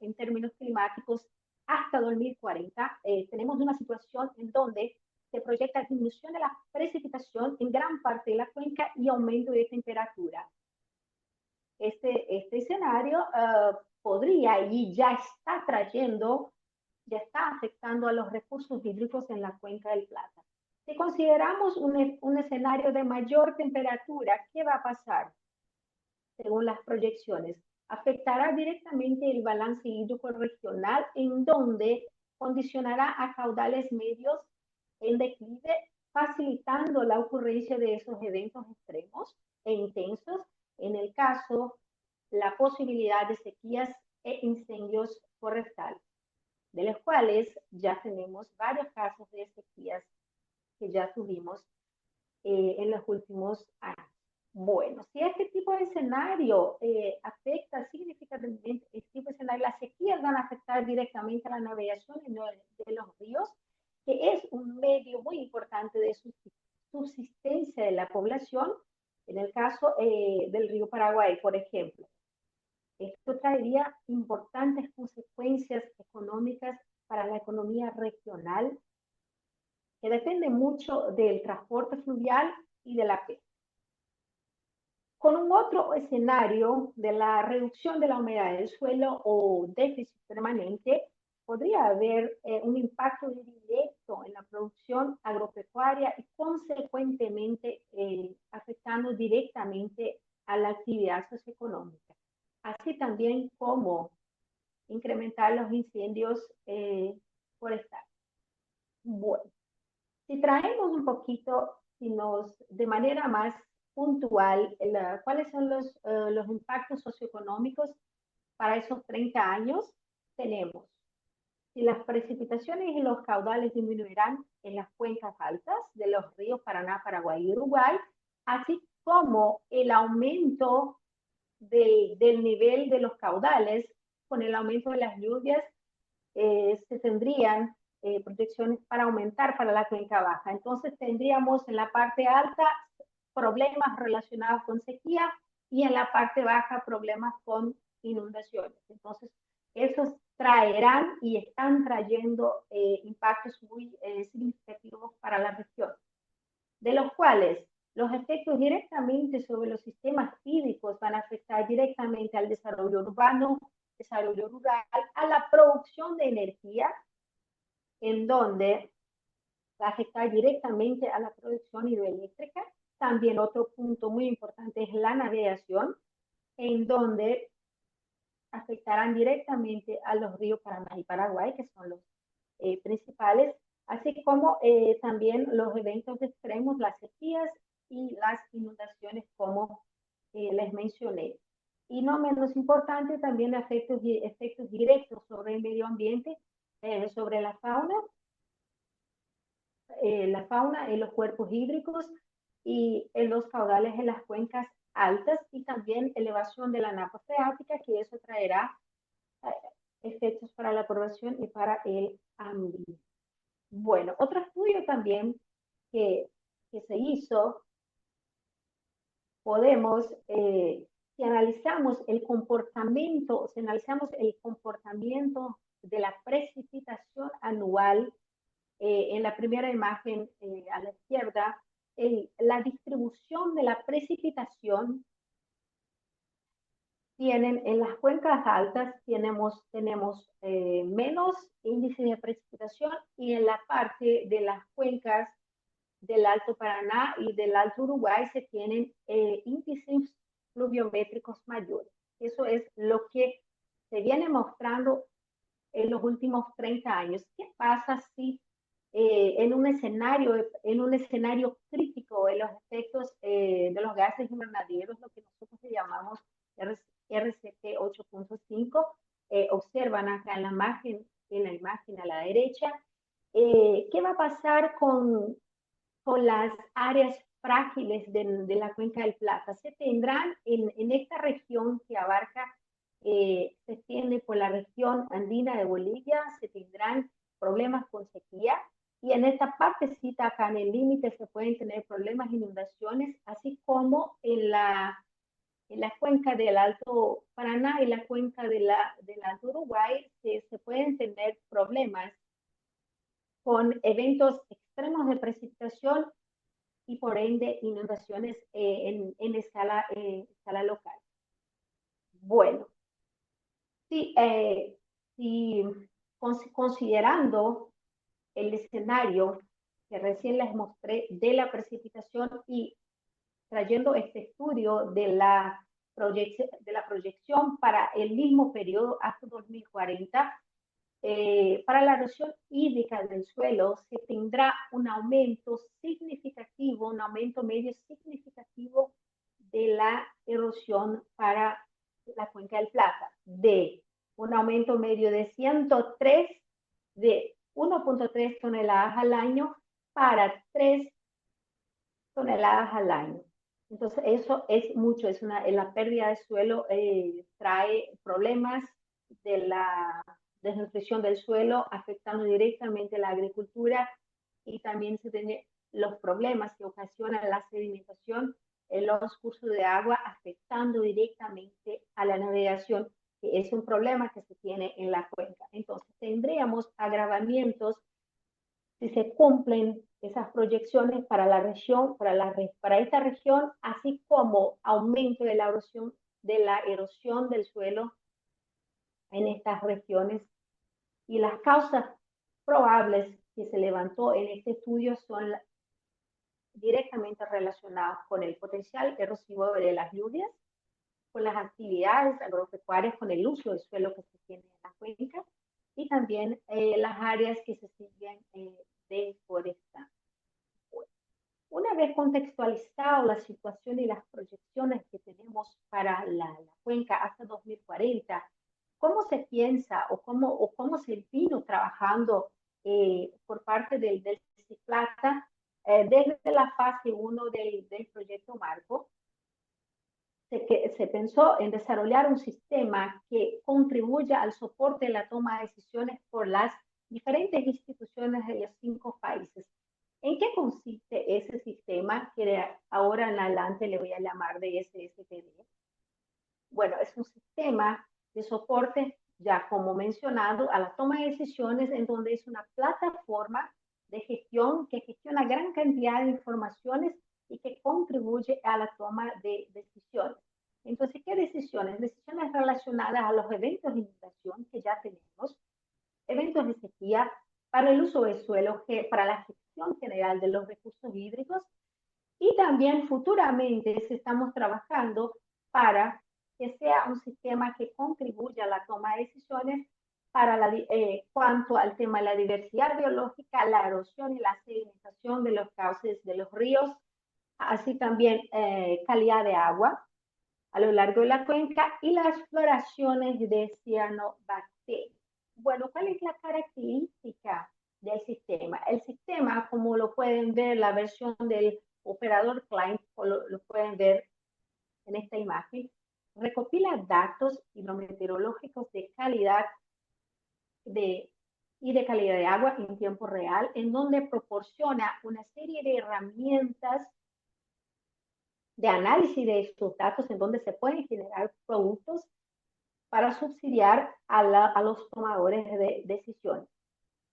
en términos climáticos hasta 2040, tenemos una situación en donde se proyecta disminución de la precipitación en gran parte de la cuenca y aumento de temperatura. Este escenario podría y ya está afectando a los recursos hídricos en la cuenca del Plata. Si consideramos un escenario de mayor temperatura, ¿qué va a pasar? Según las proyecciones, afectará directamente el balance hídrico regional, en donde condicionará a caudales medios en declive, facilitando la ocurrencia de esos eventos extremos e intensos, en el caso, la posibilidad de sequías e incendios forestales, de los cuales ya tenemos varios casos de sequías que ya tuvimos en los últimos años. Bueno, si este tipo de escenario afecta significativamente, este tipo de escenario, las sequías van a afectar directamente a la navegación de los ríos, que es un medio muy importante de subsistencia de la población, en el caso del río Paraguay, por ejemplo. Esto traería importantes consecuencias económicas para la economía regional, que depende mucho del transporte fluvial y de la pesca. Con un otro escenario de la reducción de la humedad del suelo o déficit permanente, podría haber un impacto directo en la producción agropecuaria y consecuentemente afectando directamente a la actividad socioeconómica, así también como incrementar los incendios forestales. Bueno, si traemos un poquito, de manera más puntual, cuáles son los impactos socioeconómicos para esos 30 años, tenemos si las precipitaciones y los caudales disminuirán en las cuencas altas de los ríos Paraná, Paraguay y Uruguay, así como el aumento del nivel de los caudales con el aumento de las lluvias, se tendrían protecciones para aumentar para la cuenca baja. Entonces tendríamos en la parte alta problemas relacionados con sequía y en la parte baja problemas con inundaciones. Entonces, esos traerán y están trayendo impactos muy significativos para la región, de los cuales los efectos directamente sobre los sistemas hídricos van a afectar directamente al desarrollo urbano, desarrollo rural, a la producción de energía, en donde va a afectar directamente a la producción hidroeléctrica. También otro punto muy importante es la navegación, en donde afectarán directamente a los ríos Paraná y Paraguay, que son los principales, así como también los eventos extremos, las sequías y las inundaciones, como les mencioné. Y no menos importante, también efectos directos sobre el medio ambiente, sobre la fauna en los cuerpos hídricos y en los caudales en las cuencas altas, y también elevación de la napa freática, que eso traerá efectos para la población y para el ambiente. Bueno, otro estudio también que se hizo, podemos, si analizamos el comportamiento de la precipitación anual, en la primera imagen a la izquierda, la distribución de la precipitación en las cuencas altas tenemos menos índice de precipitación, y en la parte de las cuencas del Alto Paraná y del Alto Uruguay se tienen índices pluviométricos mayores. Eso es lo que se viene mostrando en los últimos 30 años. ¿Qué pasa si en un escenario crítico en los efectos de los gases invernaderos, lo que nosotros llamamos RCP 8.5, observan acá en la imagen a la derecha, ¿qué va a pasar con las áreas frágiles de la Cuenca del Plata? Se tendrán en esta región que abarca, se extiende por la región andina de Bolivia, se tendrán problemas con sequía, y en esta partecita acá en el límite se pueden tener problemas de inundaciones, así como en la cuenca del Alto Paraná y la cuenca del Alto Uruguay se pueden tener problemas con eventos extremos de precipitación y por ende inundaciones en escala local. Bueno, sí, sí, considerando el escenario que recién les mostré de la precipitación y trayendo este estudio de la proyección para el mismo periodo hasta 2040, para la erosión hídrica del suelo se tendrá un aumento significativo, un aumento medio significativo de la erosión para la Cuenca del Plata, de un aumento medio de 1.3 toneladas al año para 3 toneladas al año. Entonces, eso es mucho, la pérdida de suelo trae problemas de la desnutrición del suelo, afectando directamente la agricultura, y también se tienen los problemas que ocasiona la sedimentación en los cursos de agua, afectando directamente a la navegación, que es un problema que se tiene en la cuenca. Entonces, tendríamos agravamientos si se cumplen esas proyecciones para la región, para esta región, así como aumento de la erosión del suelo en estas regiones. Y las causas probables que se levantó en este estudio son directamente relacionadas con el potencial erosivo de las lluvias, con las actividades agropecuarias, con el uso del suelo que se tiene en la cuenca, y también las áreas que se siguen deforestando. Una vez contextualizado la situación y las proyecciones que tenemos para la cuenca hasta 2040, ¿cómo se piensa o cómo se vino trabajando por parte del CIFLATA desde la fase 1 del proyecto Marco? Se pensó en desarrollar un sistema que contribuya al soporte de la toma de decisiones por las diferentes instituciones de los 5 países. ¿En qué consiste ese sistema que de ahora en adelante le voy a llamar de SSTD? Bueno, es un sistema de soporte, ya como mencionado, a la toma de decisiones, en donde es una plataforma de gestión que gestiona gran cantidad de informaciones y que contribuye a la toma de decisiones. Entonces, ¿qué decisiones? Decisiones relacionadas a los eventos de inundación que ya tenemos, eventos de sequía, para el uso del suelo, para la gestión general de los recursos hídricos, y también futuramente estamos trabajando para que sea un sistema que contribuya a la toma de decisiones para cuanto al tema de la diversidad biológica, la erosión y la sedimentación de los cauces de los ríos, así también calidad de agua a lo largo de la cuenca y las floraciones de cianobacterias. Bueno, ¿cuál es la característica del sistema? El sistema, como lo pueden ver, la versión del operador client, lo pueden ver en esta imagen, recopila datos hidrometeorológicos de calidad y de calidad de agua en tiempo real, en donde proporciona una serie de herramientas de análisis de estos datos, en donde se pueden generar productos para subsidiar a los tomadores de decisiones.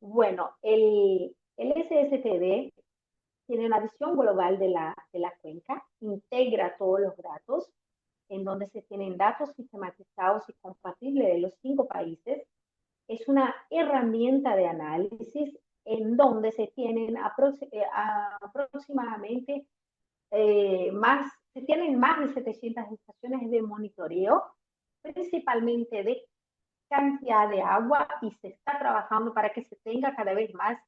Bueno, el SSTD tiene una visión global de la cuenca, integra todos los datos en donde se tienen datos sistematizados y compatibles de los 5 países. Es una herramienta de análisis en donde se tienen aproximadamente se tienen más de 700 estaciones de monitoreo, principalmente de cantidad de agua, y se está trabajando para que se tenga cada vez más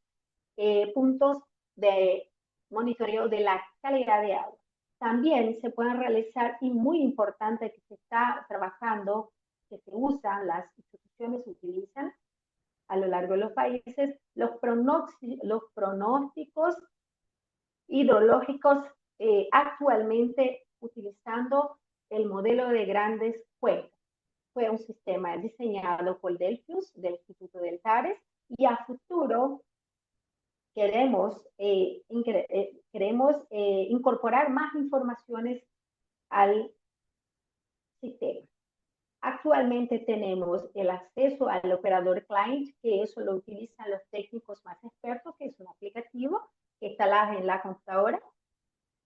puntos de monitoreo de la calidad de agua. También se pueden realizar, y muy importante que se está trabajando, que se usan, las instituciones utilizan a lo largo de los países, los pronósticos hidrológicos, actualmente utilizando el modelo de grandes cuencas. Fue un sistema diseñado por Delfius, del Instituto del TARES, y a futuro queremos incorporar más informaciones al sistema. Actualmente tenemos el acceso al operador client, que eso lo utilizan los técnicos más expertos, que es un aplicativo que está en la computadora.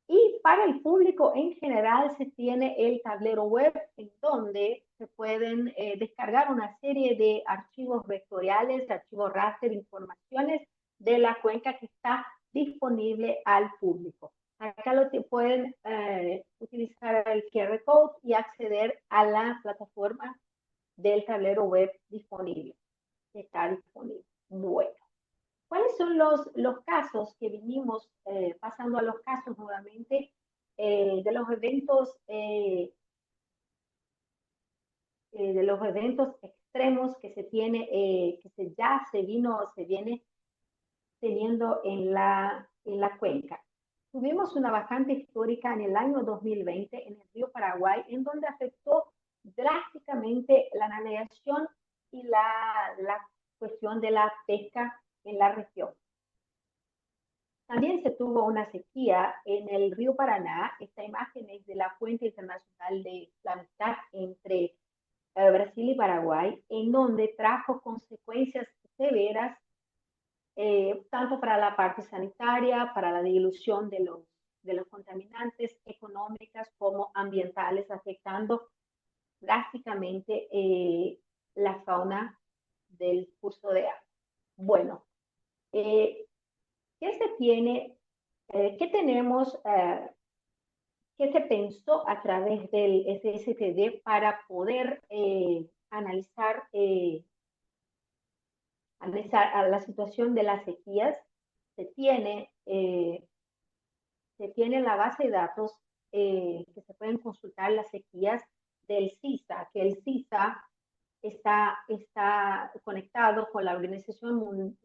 Y para el público en general se tiene el tablero web, en donde se pueden descargar una serie de archivos vectoriales, archivos raster, informaciones de la cuenca que está disponible al público. Acá pueden utilizar el QR code y acceder a la plataforma del tablero web disponible, que está disponible. Bueno. ¿Cuáles son los casos que vinimos pasando a los casos nuevamente de los eventos extremos que se tiene, se viene teniendo en la cuenca? Tuvimos una bajante histórica en el año 2020 en el río Paraguay, en donde afectó drásticamente la navegación y la cuestión de la pesca en la región. También se tuvo una sequía en el río Paraná. Esta imagen es de la Fuente Internacional de la Amistad entre Brasil y Paraguay, en donde trajo consecuencias severas, tanto para la parte sanitaria, para la dilución de los contaminantes, económicas como ambientales, afectando drásticamente la fauna del curso de agua. Bueno, ¿qué se tiene, qué tenemos, qué se pensó a través del SSTD para poder analizar a la situación de las sequías? Se tiene la base de datos que se pueden consultar las sequías del CISA, que el CISA está conectado con la Organización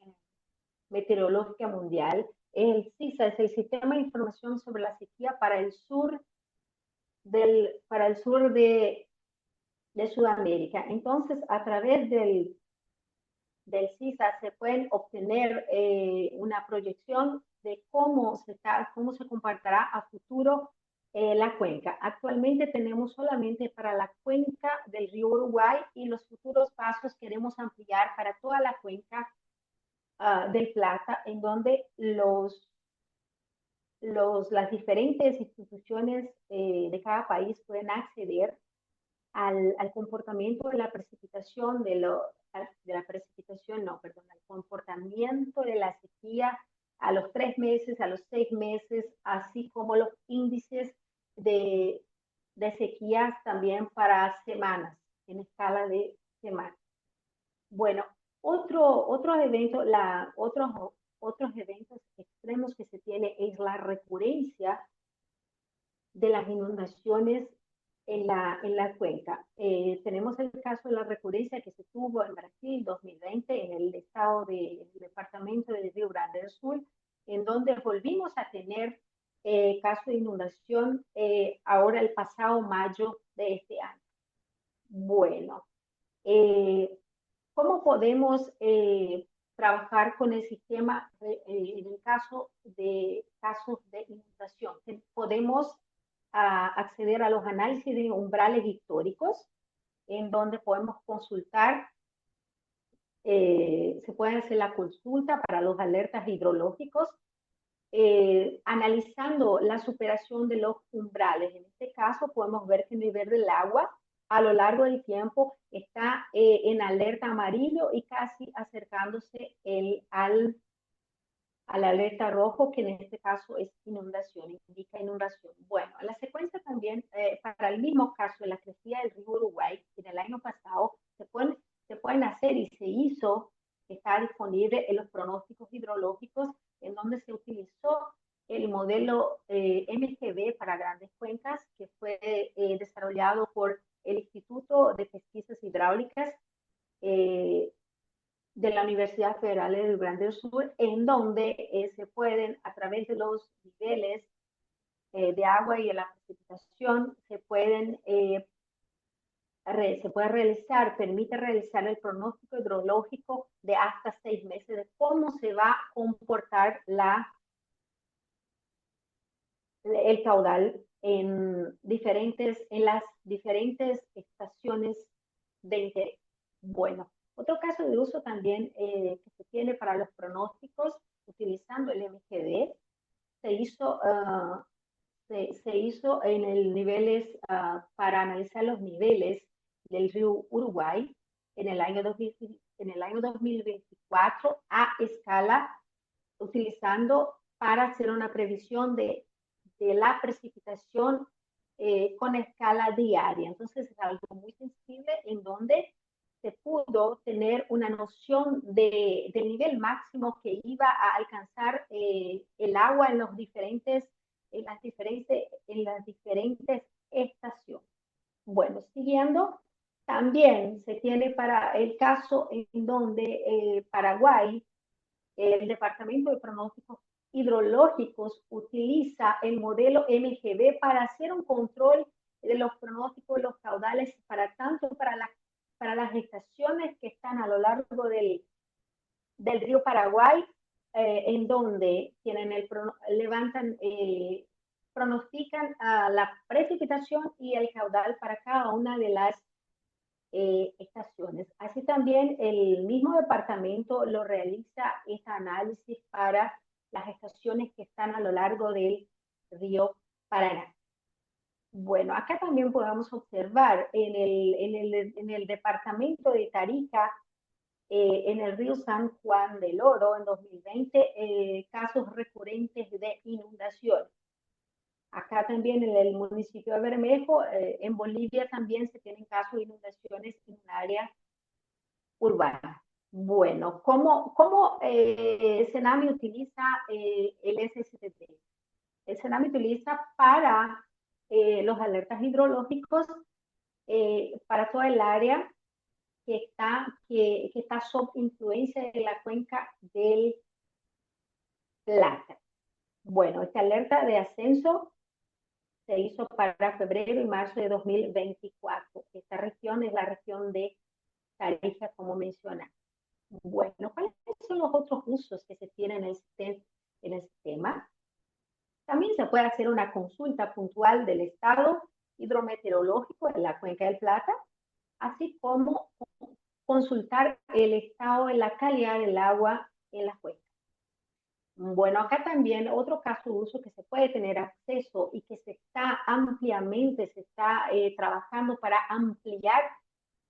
Meteorológica Mundial. El CISA es el Sistema de Información sobre la Sequía para el sur de Sudamérica. Entonces, a través del CISA se pueden obtener una proyección de cómo se comportará a futuro la cuenca. Actualmente tenemos solamente para la cuenca del río Uruguay, y los futuros pasos queremos ampliar para toda la cuenca del Plata, en donde las diferentes instituciones de cada país pueden acceder al comportamiento de la precipitación, al comportamiento de la sequía a los 3 meses, a los 6 meses, así como los índices de sequías también para semanas, en escala de semanas. Bueno, otros eventos extremos que se tiene es la recurrencia de las inundaciones en la cuenca. Tenemos el caso de la recurrencia que se tuvo en Brasil 2020 en el departamento del Río Grande do Sul, en donde volvimos a tener caso de inundación ahora el pasado mayo de este año. Bueno, ¿cómo podemos trabajar con el sistema en el caso de casos de inundación? Podemos acceder a los análisis de umbrales históricos, en donde podemos consultar, se puede hacer la consulta para los alertas hidrológicos, analizando la superación de los umbrales. En este caso podemos ver que el nivel del agua a lo largo del tiempo está en alerta amarillo y casi acercándose al alerta rojo, que en este caso es inundación, indica inundación. Bueno, la secuencia también, para el mismo caso de la crecida del río Uruguay, en el año pasado se pueden hacer y se hizo, está disponible en los pronósticos hidrológicos, en donde se utilizó el modelo MGB para grandes cuencas, que fue desarrollado por el Instituto de Pesquisas Hidráulicas de la Universidad Federal de Rio Grande do Sur, en donde se pueden, a través de los niveles de agua y de la precipitación, se puede realizar, permite realizar el pronóstico hidrológico de hasta 6 meses de cómo se va a comportar el caudal en las diferentes estaciones de interés. Bueno, otro caso de uso también que se tiene para los pronósticos utilizando el MGD se hizo en el niveles para analizar los niveles del río Uruguay en el año 2024 a escala, utilizando para hacer una previsión de la precipitación con escala diaria. Entonces es algo muy sensible en donde se pudo tener una noción del nivel máximo que iba a alcanzar el agua en las diferentes estaciones. Bueno, siguiendo, también se tiene para el caso en donde Paraguay, el Departamento de Pronósticos Hidrológicos utiliza el modelo MGB para hacer un control de los pronósticos de los caudales tanto para las estaciones que están a lo largo del río Paraguay, en donde pronostican la precipitación y el caudal para cada una de las estaciones. Así también el mismo departamento lo realiza este análisis para las estaciones que están a lo largo del río Paraná. Bueno, acá también podemos observar en el departamento de Tarija, en el río San Juan del Oro en 2020, casos recurrentes de inundación. Acá también en el municipio de Bermejo, en Bolivia también se tienen casos de inundaciones en un área urbana. Bueno, ¿cómo Senami utiliza el SSTT? El Senami utiliza para los alertas hidrológicos para toda el área que está sob influencia de la cuenca del Plata. Bueno, esta alerta de ascenso se hizo para febrero y marzo de 2024. Esta región es la región de Tarija, como mencioné. Bueno, ¿cuáles son los otros usos que se tienen en el sistema? También se puede hacer una consulta puntual del estado hidrometeorológico en la Cuenca del Plata, así como consultar el estado de la calidad del agua en la cuenca. Bueno, acá también otro caso de uso que se puede tener acceso y que se está trabajando para ampliar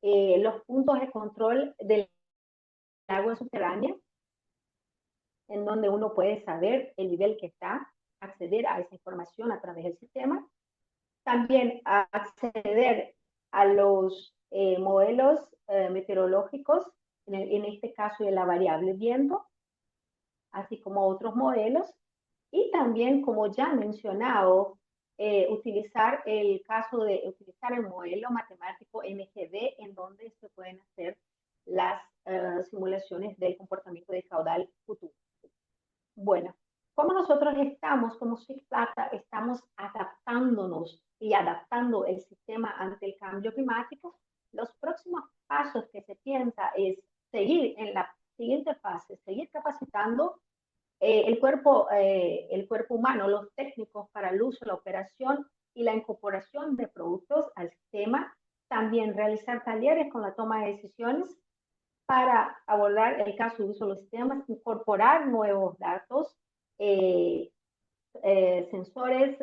los puntos de control del agua subterránea, en donde uno puede saber el nivel que está, acceder a esa información a través del sistema. También acceder a los modelos meteorológicos, en este caso de la variable viento, así como otros modelos. Y también, como ya mencionado, utilizar el modelo matemático MGD, en donde se pueden hacer las simulaciones del comportamiento de caudal futuro. Bueno, como nosotros como Swift Plata, estamos adaptándonos y adaptando el sistema ante el cambio climático, los próximos pasos que se piensa es seguir en la siguiente fase, seguir capacitando el cuerpo humano, los técnicos para el uso, la operación y la incorporación de productos al sistema. También realizar talleres con la toma de decisiones para abordar el caso de uso de los sistemas, incorporar nuevos datos, eh, sensores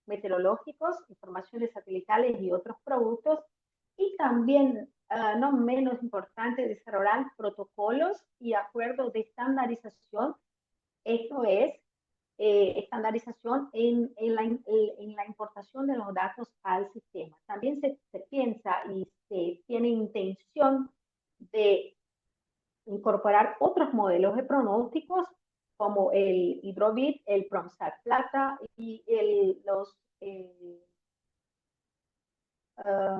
meteorológicos, informaciones satelitales y otros productos. Y también, no menos importante, desarrollar protocolos y acuerdos de estandarización. Esto es estandarización en la importación de los datos al sistema. También se piensa y se tiene intención de incorporar otros modelos de pronósticos como el Hidrobit, el PROMSAT Plata y los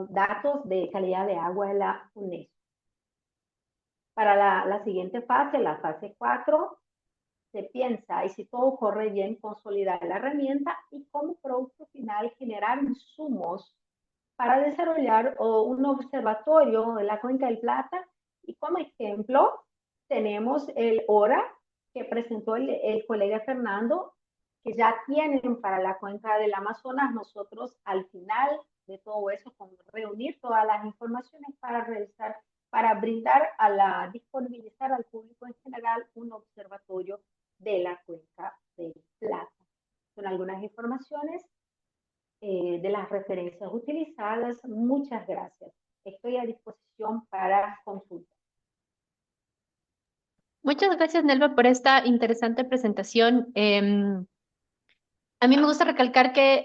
datos de calidad de agua de la UNESCO. Para la siguiente fase, la fase 4, se piensa, y si todo corre bien, consolidar la herramienta y como producto final generar insumos para desarrollar un observatorio en la Cuenca del Plata. Y como ejemplo, tenemos el HORA que presentó el colega Fernando, que ya tienen para la Cuenca del Amazonas. Nosotros al final de todo eso, con reunir todas las informaciones para realizar, para brindar disponibilizar al público en general un observatorio de la Cuenca del Plata. Son algunas informaciones de las referencias utilizadas. Muchas gracias. Estoy a disposición para consultas. Muchas gracias, Nelva, por esta interesante presentación. A mí me gusta recalcar que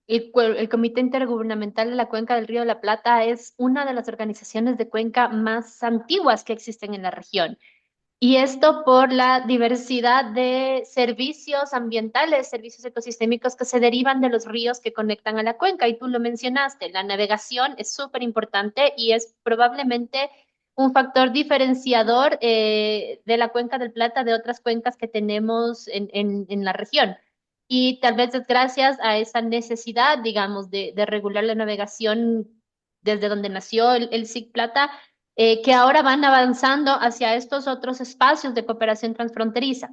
el Comité Intergubernamental de la Cuenca del Río de la Plata es una de las organizaciones de cuenca más antiguas que existen en la región. Y esto por la diversidad de servicios ambientales, servicios ecosistémicos que se derivan de los ríos que conectan a la cuenca. Y tú lo mencionaste, la navegación es súper importante y es probablemente un factor diferenciador de la cuenca del Plata de otras cuencas que tenemos en la región. Y tal vez es gracias a esa necesidad, digamos, de regular la navegación desde donde nació el SIC Plata, que ahora van avanzando hacia estos otros espacios de cooperación transfronteriza.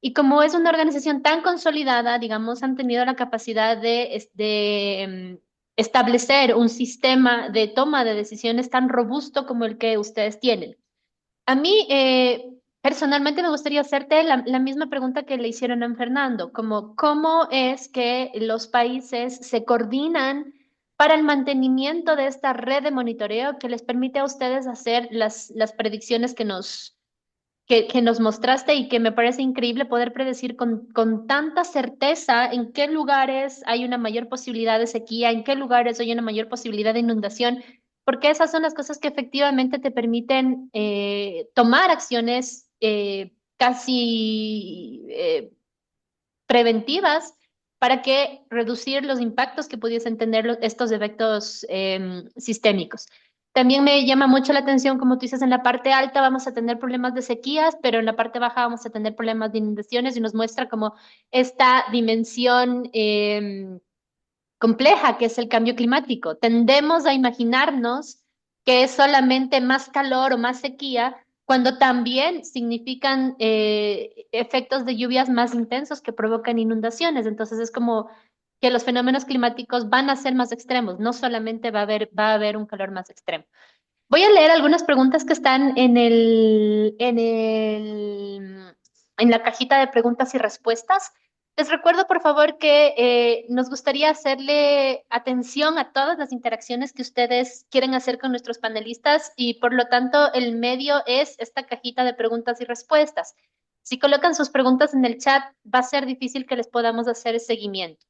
Y como es una organización tan consolidada, digamos, han tenido la capacidad de establecer un sistema de toma de decisiones tan robusto como el que ustedes tienen. A mí, personalmente, me gustaría hacerte la misma pregunta que le hicieron a Fernando, como cómo es que los países se coordinan para el mantenimiento de esta red de monitoreo que les permite a ustedes hacer las predicciones que nos mostraste y que me parece increíble poder predecir con tanta certeza en qué lugares hay una mayor posibilidad de sequía, en qué lugares hay una mayor posibilidad de inundación, porque esas son las cosas que efectivamente te permiten tomar acciones casi preventivas para que reducir los impactos que pudiesen tener estos efectos sistémicos. También me llama mucho la atención, como tú dices, en la parte alta vamos a tener problemas de sequías, pero en la parte baja vamos a tener problemas de inundaciones y nos muestra como esta dimensión compleja que es el cambio climático. Tendemos a imaginarnos que es solamente más calor o más sequía, cuando también significan efectos de lluvias más intensos que provocan inundaciones. Entonces es como que los fenómenos climáticos van a ser más extremos, no solamente va a haber un calor más extremo. Voy a leer algunas preguntas que están en la cajita de preguntas y respuestas. Les recuerdo, por favor, que nos gustaría hacerle atención a todas las interacciones que ustedes quieren hacer con nuestros panelistas y, por lo tanto, el medio es esta cajita de preguntas y respuestas. Si colocan sus preguntas en el chat, va a ser difícil que les podamos hacer seguimiento.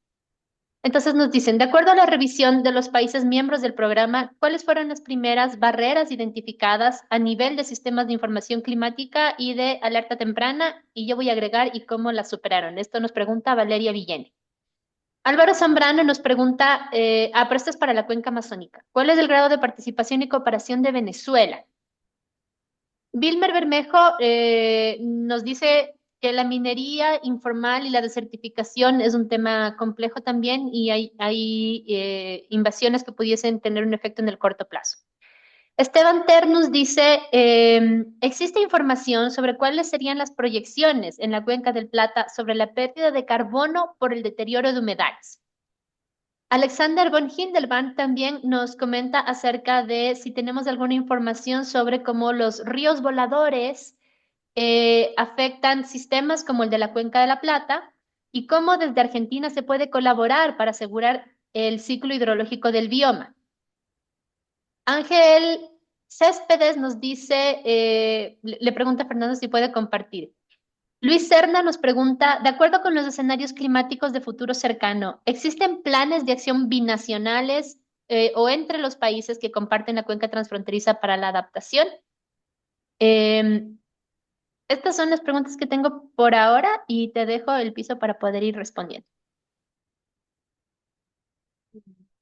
Entonces nos dicen, de acuerdo a la revisión de los países miembros del programa, ¿cuáles fueron las primeras barreras identificadas a nivel de sistemas de información climática y de alerta temprana? Y yo voy a agregar, ¿y cómo las superaron? Esto nos pregunta Valeria Villene. Álvaro Zambrano nos pregunta, pero esto es para la cuenca amazónica, ¿cuál es el grado de participación y cooperación de Venezuela? Vilmer Bermejo nos dice que la minería informal y la desertificación es un tema complejo también y hay invasiones que pudiesen tener un efecto en el corto plazo. Esteban Ternus dice, ¿existe información sobre cuáles serían las proyecciones en la Cuenca del Plata sobre la pérdida de carbono por el deterioro de humedales? Alexander von Hindelbank también nos comenta acerca de si tenemos alguna información sobre cómo los ríos voladores afectan sistemas como el de la Cuenca de la Plata y cómo desde Argentina se puede colaborar para asegurar el ciclo hidrológico del bioma. Ángel Céspedes nos dice, le pregunta a Fernando si puede compartir. Luis Serna nos pregunta, de acuerdo con los escenarios climáticos de futuro cercano, ¿existen planes de acción binacionales o entre los países que comparten la cuenca transfronteriza para la adaptación? Em, Estas son las preguntas que tengo por ahora y te dejo el piso para poder ir respondiendo.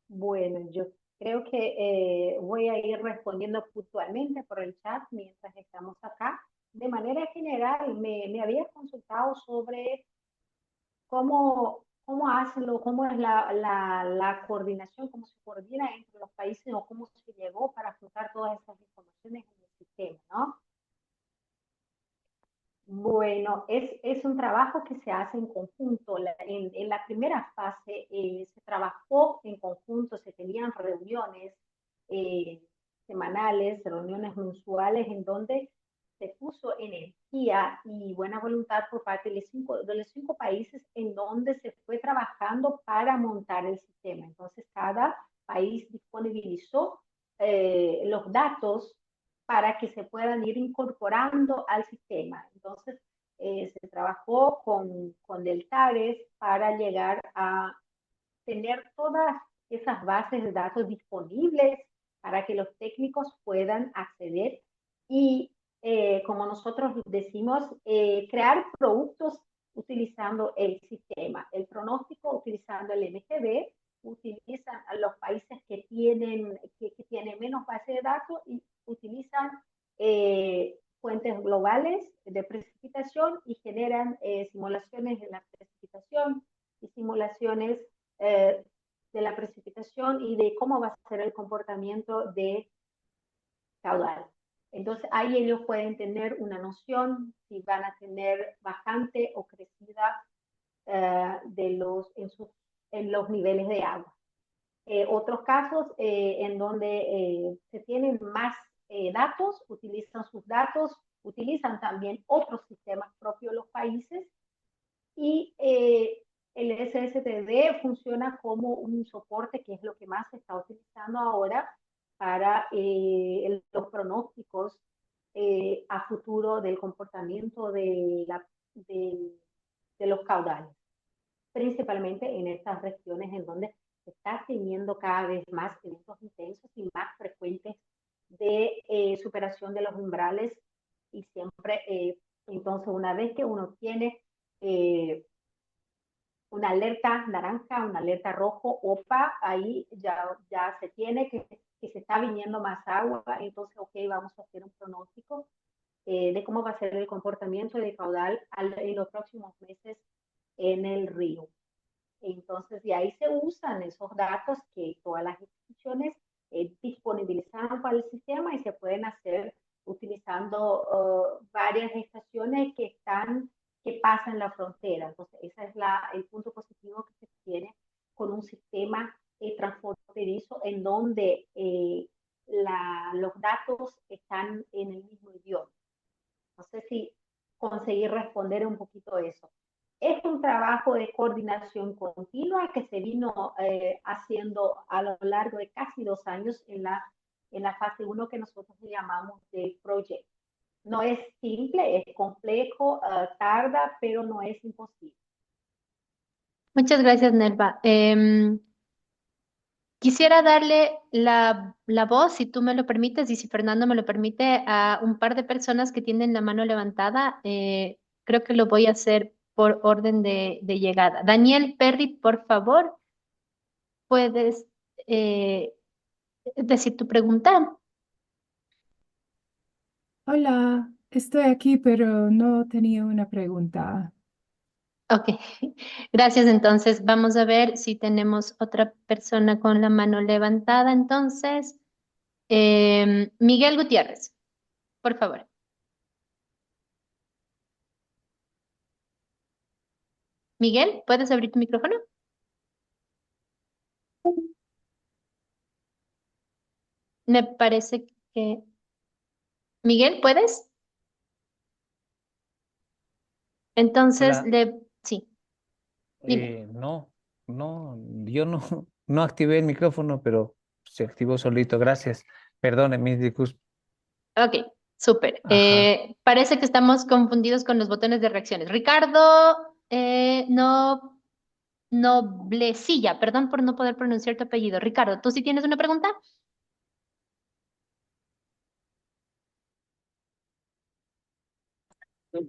Bueno, yo creo que voy a ir respondiendo puntualmente por el chat mientras estamos acá. De manera general, me había consultado sobre cómo hacerlo, cómo es la coordinación, cómo se coordina entre los países o cómo se llegó para juntar todas estas informaciones en el sistema, ¿no? Bueno, es un trabajo que se hace en conjunto. En la primera fase se trabajó en conjunto, se tenían reuniones eh, semanales, reuniones mensuales, en donde se puso energía y buena voluntad por parte de los cinco países en donde se fue trabajando para montar el sistema. Entonces, cada país disponibilizó los datos para que se puedan ir incorporando al sistema. Entonces, se trabajó con Deltares para llegar a tener todas esas bases de datos disponibles para que los técnicos puedan acceder y, como nosotros decimos, crear productos utilizando el sistema. El pronóstico utilizando el MGB, utilizan a los países que tienen menos base de datos y utilizan fuentes globales de precipitación y generan simulaciones de la precipitación y simulaciones eh, de la precipitación y de cómo va a ser el comportamiento de caudal. Entonces ahí ellos pueden tener una noción si van a tener bajante o crecida en los niveles de agua. Otros casos en donde se tienen más datos, utilizan sus datos, utilizan también otros sistemas propios de los países y el SSTD funciona como un soporte, que es lo que más se está utilizando ahora para los pronósticos a futuro del comportamiento de los caudales, principalmente en estas regiones en donde se está teniendo cada vez más eventos intensos y más frecuentes de superación de los umbrales y siempre, entonces una vez que uno tiene una alerta naranja, una alerta rojo, OPA, ahí ya se tiene que se está viniendo más agua, entonces, ok, vamos a hacer un pronóstico de cómo va a ser el comportamiento de caudal en los próximos meses en el río. Entonces, de ahí se usan esos datos que todas las instituciones disponibilizaron para el sistema y se pueden hacer utilizando varias estaciones que pasan la frontera. Entonces, ese es el punto positivo que se tiene con un sistema transfronterizo en donde los datos están en el mismo idioma. No sé si conseguí responder un poquito eso. Es un trabajo de coordinación continua que se vino haciendo a lo largo de casi 2 años en la fase 1 que nosotros llamamos de proyecto. No es simple, es complejo, tarda, pero no es imposible. Muchas gracias, Nelva. Quisiera darle la voz, si tú me lo permites y si Fernando me lo permite, a un par de personas que tienen la mano levantada. Creo que lo voy a hacer por orden de llegada. Daniel Perry, por favor, puedes eh, decir tu pregunta. Hola, estoy aquí, pero no tenía una pregunta. Ok, gracias. Entonces, vamos a ver si tenemos otra persona con la mano levantada. Entonces, Miguel Gutiérrez, por favor. Miguel, ¿puedes abrir tu micrófono? Me parece que... Miguel, ¿puedes? Entonces, Hola, sí, dime. no, yo no, no activé el micrófono, pero se activó solito, gracias. Perdone, mis disculpas. Ok, súper. Ajá. Parece que estamos confundidos con los botones de reacciones. Ricardo, no, Noblecilla, perdón por no poder pronunciar tu apellido. Ricardo, ¿tú sí tienes una pregunta? No,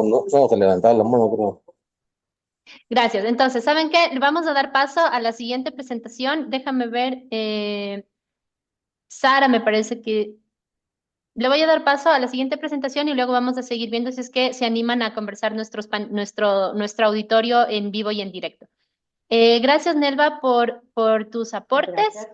no, tengo que levantar la mano, creo. Gracias. Entonces, ¿saben qué? Vamos a dar paso a la siguiente presentación. Déjame ver. Sara, me parece que le voy a dar paso a la siguiente presentación y luego vamos a seguir viendo si es que se animan a conversar nuestro auditorio en vivo y en directo. Gracias, Nelva, por tus aportes. Gracias.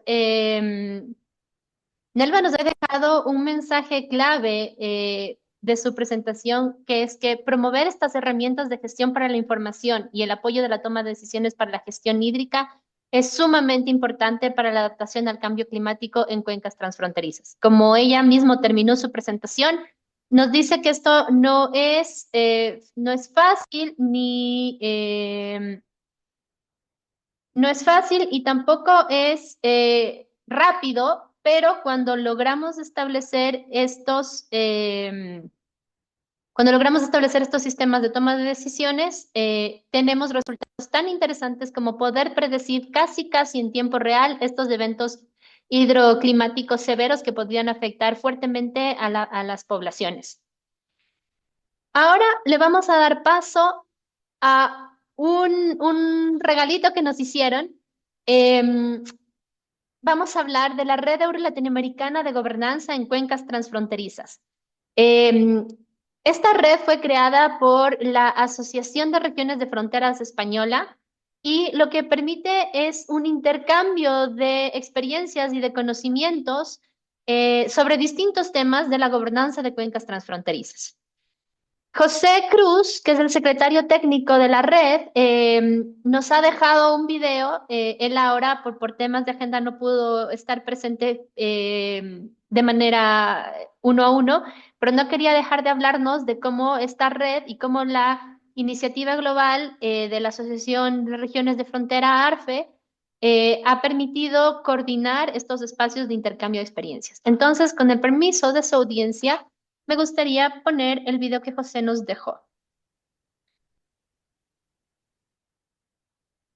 Nelva nos ha dejado un mensaje clave de su presentación, que es que promover estas herramientas de gestión para la información y el apoyo de la toma de decisiones para la gestión hídrica es sumamente importante para la adaptación al cambio climático en cuencas transfronterizas. Como ella mismo terminó su presentación, nos dice que esto no es fácil no es fácil y tampoco es rápido, pero cuando logramos establecer estos sistemas de toma de decisiones, tenemos resultados tan interesantes como poder predecir casi en tiempo real estos eventos hidroclimáticos severos que podrían afectar fuertemente a las poblaciones. Ahora le vamos a dar paso a un regalito que nos hicieron. Em, Vamos a hablar de la Red Euro-Latinoamericana de Gobernanza en Cuencas Transfronterizas. Em, Esta red fue creada por la Asociación de Regiones de Fronteras Española y lo que permite es un intercambio de experiencias y de conocimientos sobre distintos temas de la gobernanza de cuencas transfronterizas. José Cruz, que es el secretario técnico de la red, nos ha dejado un video. Él ahora, por temas de agenda, no pudo estar presente de manera uno a uno, pero no quería dejar de hablarnos de cómo esta red y cómo la iniciativa global de la Asociación de Regiones de Frontera, ARFE, ha permitido coordinar estos espacios de intercambio de experiencias. Entonces, con el permiso de su audiencia, me gustaría poner el video que José nos dejó.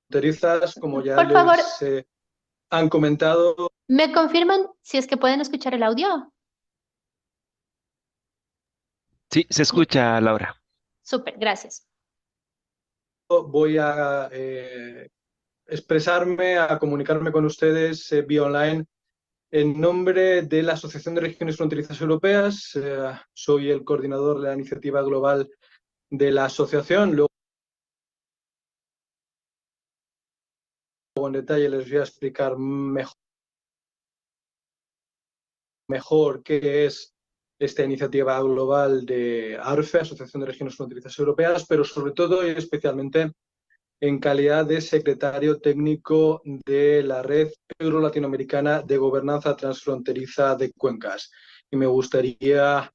Fronterizas, como ya Por favor, les han comentado, ¿me confirman si es que pueden escuchar el audio? Sí, se escucha, Laura. Súper, gracias. voy a expresarme, a comunicarme con ustedes vía online en nombre de la Asociación de Regiones Fronterizas Europeas. Soy el coordinador de la iniciativa global de la asociación. Luego en detalle les voy a explicar mejor qué es esta iniciativa global de ARFE, Asociación de Regiones Fronterizas Europeas, pero sobre todo y especialmente en calidad de secretario técnico de la Red Euro-Latinoamericana de Gobernanza Transfronteriza de Cuencas. Y me gustaría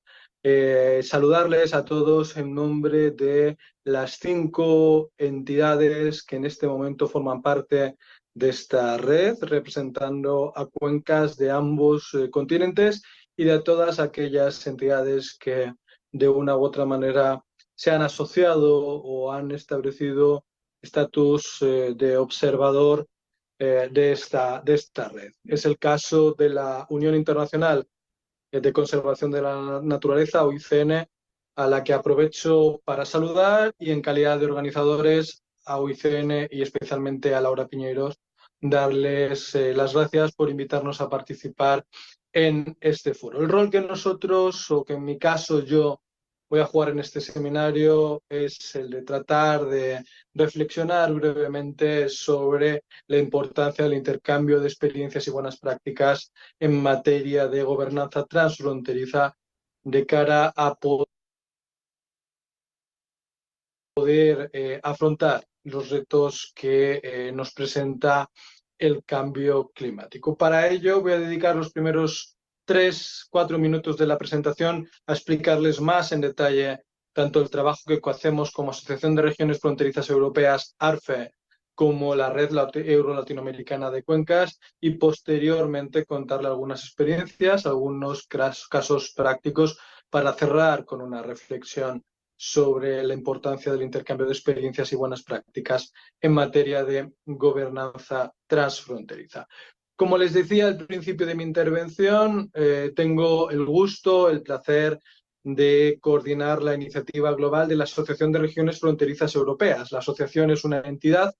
saludarles a todos en nombre de las 5 entidades que en este momento forman parte de esta red, representando a cuencas de ambos continentes y de todas aquellas entidades que de una u otra manera se han asociado o han establecido estatus de observador de esta red. Es el caso de la Unión Internacional de Conservación de la Naturaleza, UICN, a la que aprovecho para saludar, y en calidad de organizadores a UICN y especialmente a Laura Piñeiros, darles las gracias por invitarnos a participar en este foro. El rol que nosotros, o que en mi caso yo voy a jugar en este seminario, es el de tratar de reflexionar brevemente sobre la importancia del intercambio de experiencias y buenas prácticas en materia de gobernanza transfronteriza de cara a poder afrontar los retos que nos presenta el cambio climático. Para ello voy a dedicar los primeros 3-4 minutos de la presentación a explicarles más en detalle tanto el trabajo que hacemos como Asociación de Regiones Fronterizas Europeas, ARFE, como la Red Euro-Latinoamericana de Cuencas, y posteriormente contarle algunas experiencias, algunos casos prácticos para cerrar con una reflexión sobre la importancia del intercambio de experiencias y buenas prácticas en materia de gobernanza transfronteriza. Como les decía al principio de mi intervención, tengo el gusto, el placer de coordinar la iniciativa global de la Asociación de Regiones Fronterizas Europeas. La asociación es una entidad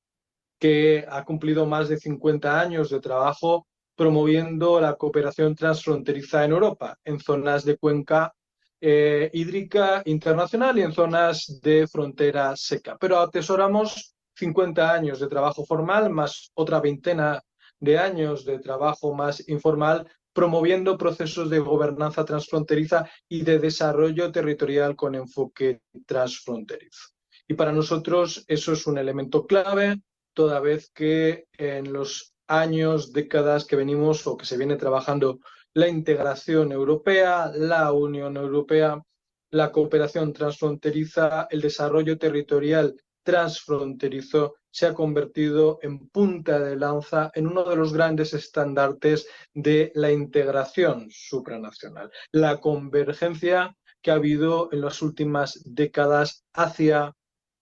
que ha cumplido más de 50 años de trabajo promoviendo la cooperación transfronteriza en Europa, en zonas de cuenca hídrica internacional y en zonas de frontera seca. Pero atesoramos 50 años de trabajo formal, más otra veintena de años de trabajo más informal, promoviendo procesos de gobernanza transfronteriza y de desarrollo territorial con enfoque transfronterizo. Y para nosotros eso es un elemento clave, toda vez que en los años, décadas que venimos o que se viene trabajando la integración europea, la Unión Europea, la cooperación transfronteriza, el desarrollo territorial transfronterizo se ha convertido en punta de lanza en uno de los grandes estandartes de la integración supranacional. La convergencia que ha habido en las últimas décadas hacia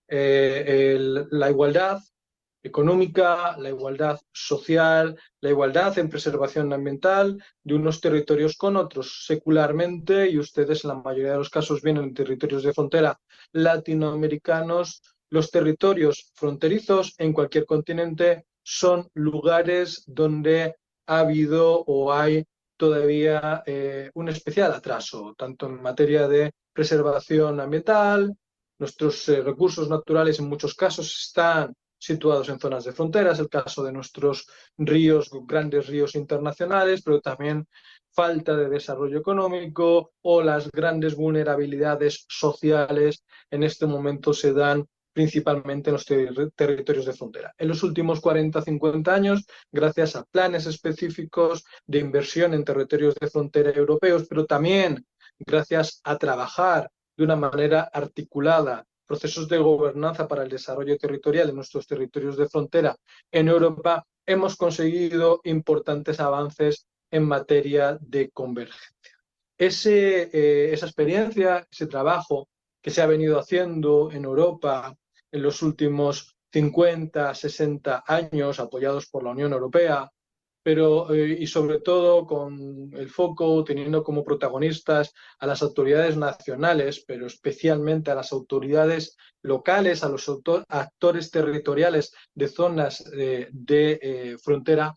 la igualdad económica, la igualdad social, la igualdad en preservación ambiental de unos territorios con otros. Secularmente, y ustedes en la mayoría de los casos vienen de territorios de frontera latinoamericanos, los territorios fronterizos en cualquier continente son lugares donde ha habido o hay todavía un especial atraso, tanto en materia de preservación ambiental. Nuestros recursos naturales en muchos casos están situados en zonas de fronteras, el caso de nuestros ríos, grandes ríos internacionales, pero también falta de desarrollo económico o las grandes vulnerabilidades sociales en este momento se dan principalmente en los territorios de frontera. En los últimos 40-50 años, gracias a planes específicos de inversión en territorios de frontera europeos, pero también gracias a trabajar de una manera articulada procesos de gobernanza para el desarrollo territorial en nuestros territorios de frontera en Europa, hemos conseguido importantes avances en materia de convergencia. Esa experiencia, ese trabajo que se ha venido haciendo en Europa en los últimos 50, 60 años, apoyados por la Unión Europea, pero y sobre todo con el foco teniendo como protagonistas a las autoridades nacionales, pero especialmente a las autoridades locales, a los actores territoriales de zonas de frontera,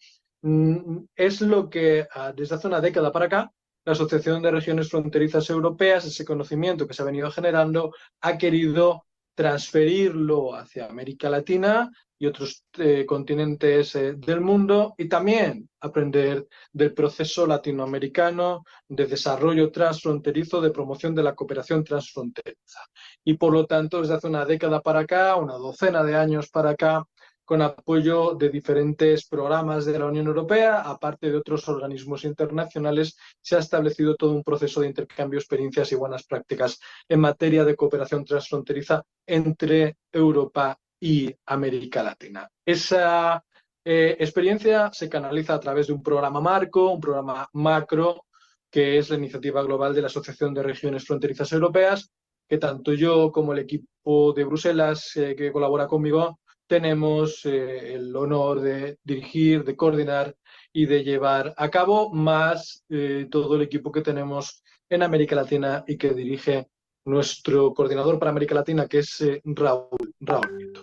es lo que desde hace una década para acá la Asociación de Regiones Fronterizas Europeas, ese conocimiento que se ha venido generando, ha querido transferirlo hacia América Latina y otros continentes del mundo y también aprender del proceso latinoamericano de desarrollo transfronterizo, de promoción de la cooperación transfronteriza. Y por lo tanto, desde hace una década para acá, una docena de años para acá, con apoyo de diferentes programas de la Unión Europea, aparte de otros organismos internacionales, se ha establecido todo un proceso de intercambio de experiencias y buenas prácticas en materia de cooperación transfronteriza entre Europa y América Latina. Esa experiencia se canaliza a través de un programa marco, un programa macro, que es la iniciativa global de la Asociación de Regiones Fronterizas Europeas, que tanto yo como el equipo de Bruselas que colabora conmigo tenemos el honor de dirigir, de coordinar y de llevar a cabo, más todo el equipo que tenemos en América Latina y que dirige nuestro coordinador para América Latina, que es Raúl Nieto.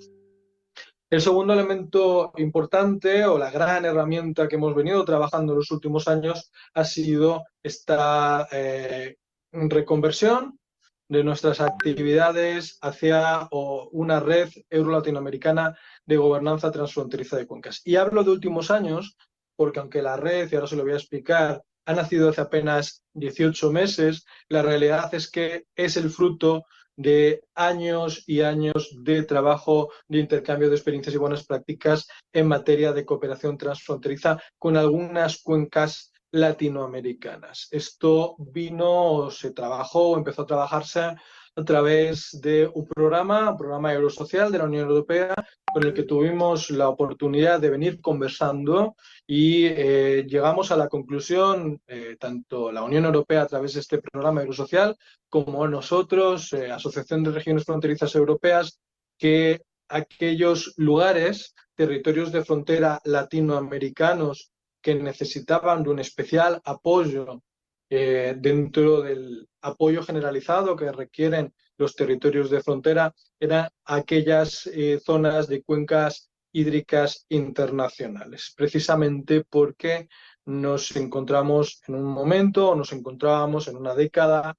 El segundo elemento importante o la gran herramienta que hemos venido trabajando en los últimos años ha sido esta reconversión de nuestras actividades hacia una red euro-latinoamericana de gobernanza transfronteriza de cuencas. Y hablo de últimos años porque aunque la red, y ahora se lo voy a explicar, ha nacido hace apenas 18 meses, la realidad es que es el fruto de años y años de trabajo, de intercambio de experiencias y buenas prácticas en materia de cooperación transfronteriza con algunas cuencas latinoamericanas. Esto empezó a trabajarse a través de un programa Eurosocial de la Unión Europea, con el que tuvimos la oportunidad de venir conversando y llegamos a la conclusión, tanto la Unión Europea a través de este programa Eurosocial, como nosotros, Asociación de Regiones Fronterizas Europeas, que aquellos lugares, territorios de frontera latinoamericanos que necesitaban de un especial apoyo dentro del apoyo generalizado que requieren los territorios de frontera, eran aquellas zonas de cuencas hídricas internacionales, precisamente porque nos encontramos en un momento, o nos encontrábamos en una década,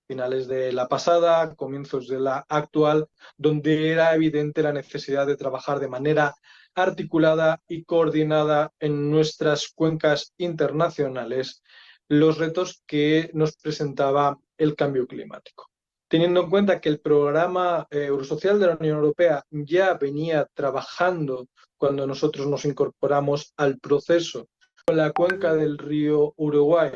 finales de la pasada, comienzos de la actual, donde era evidente la necesidad de trabajar de manera articulada y coordinada en nuestras cuencas internacionales los retos que nos presentaba el cambio climático. Teniendo en cuenta que el programa Eurosocial de la Unión Europea ya venía trabajando cuando nosotros nos incorporamos al proceso con la cuenca del río Uruguay,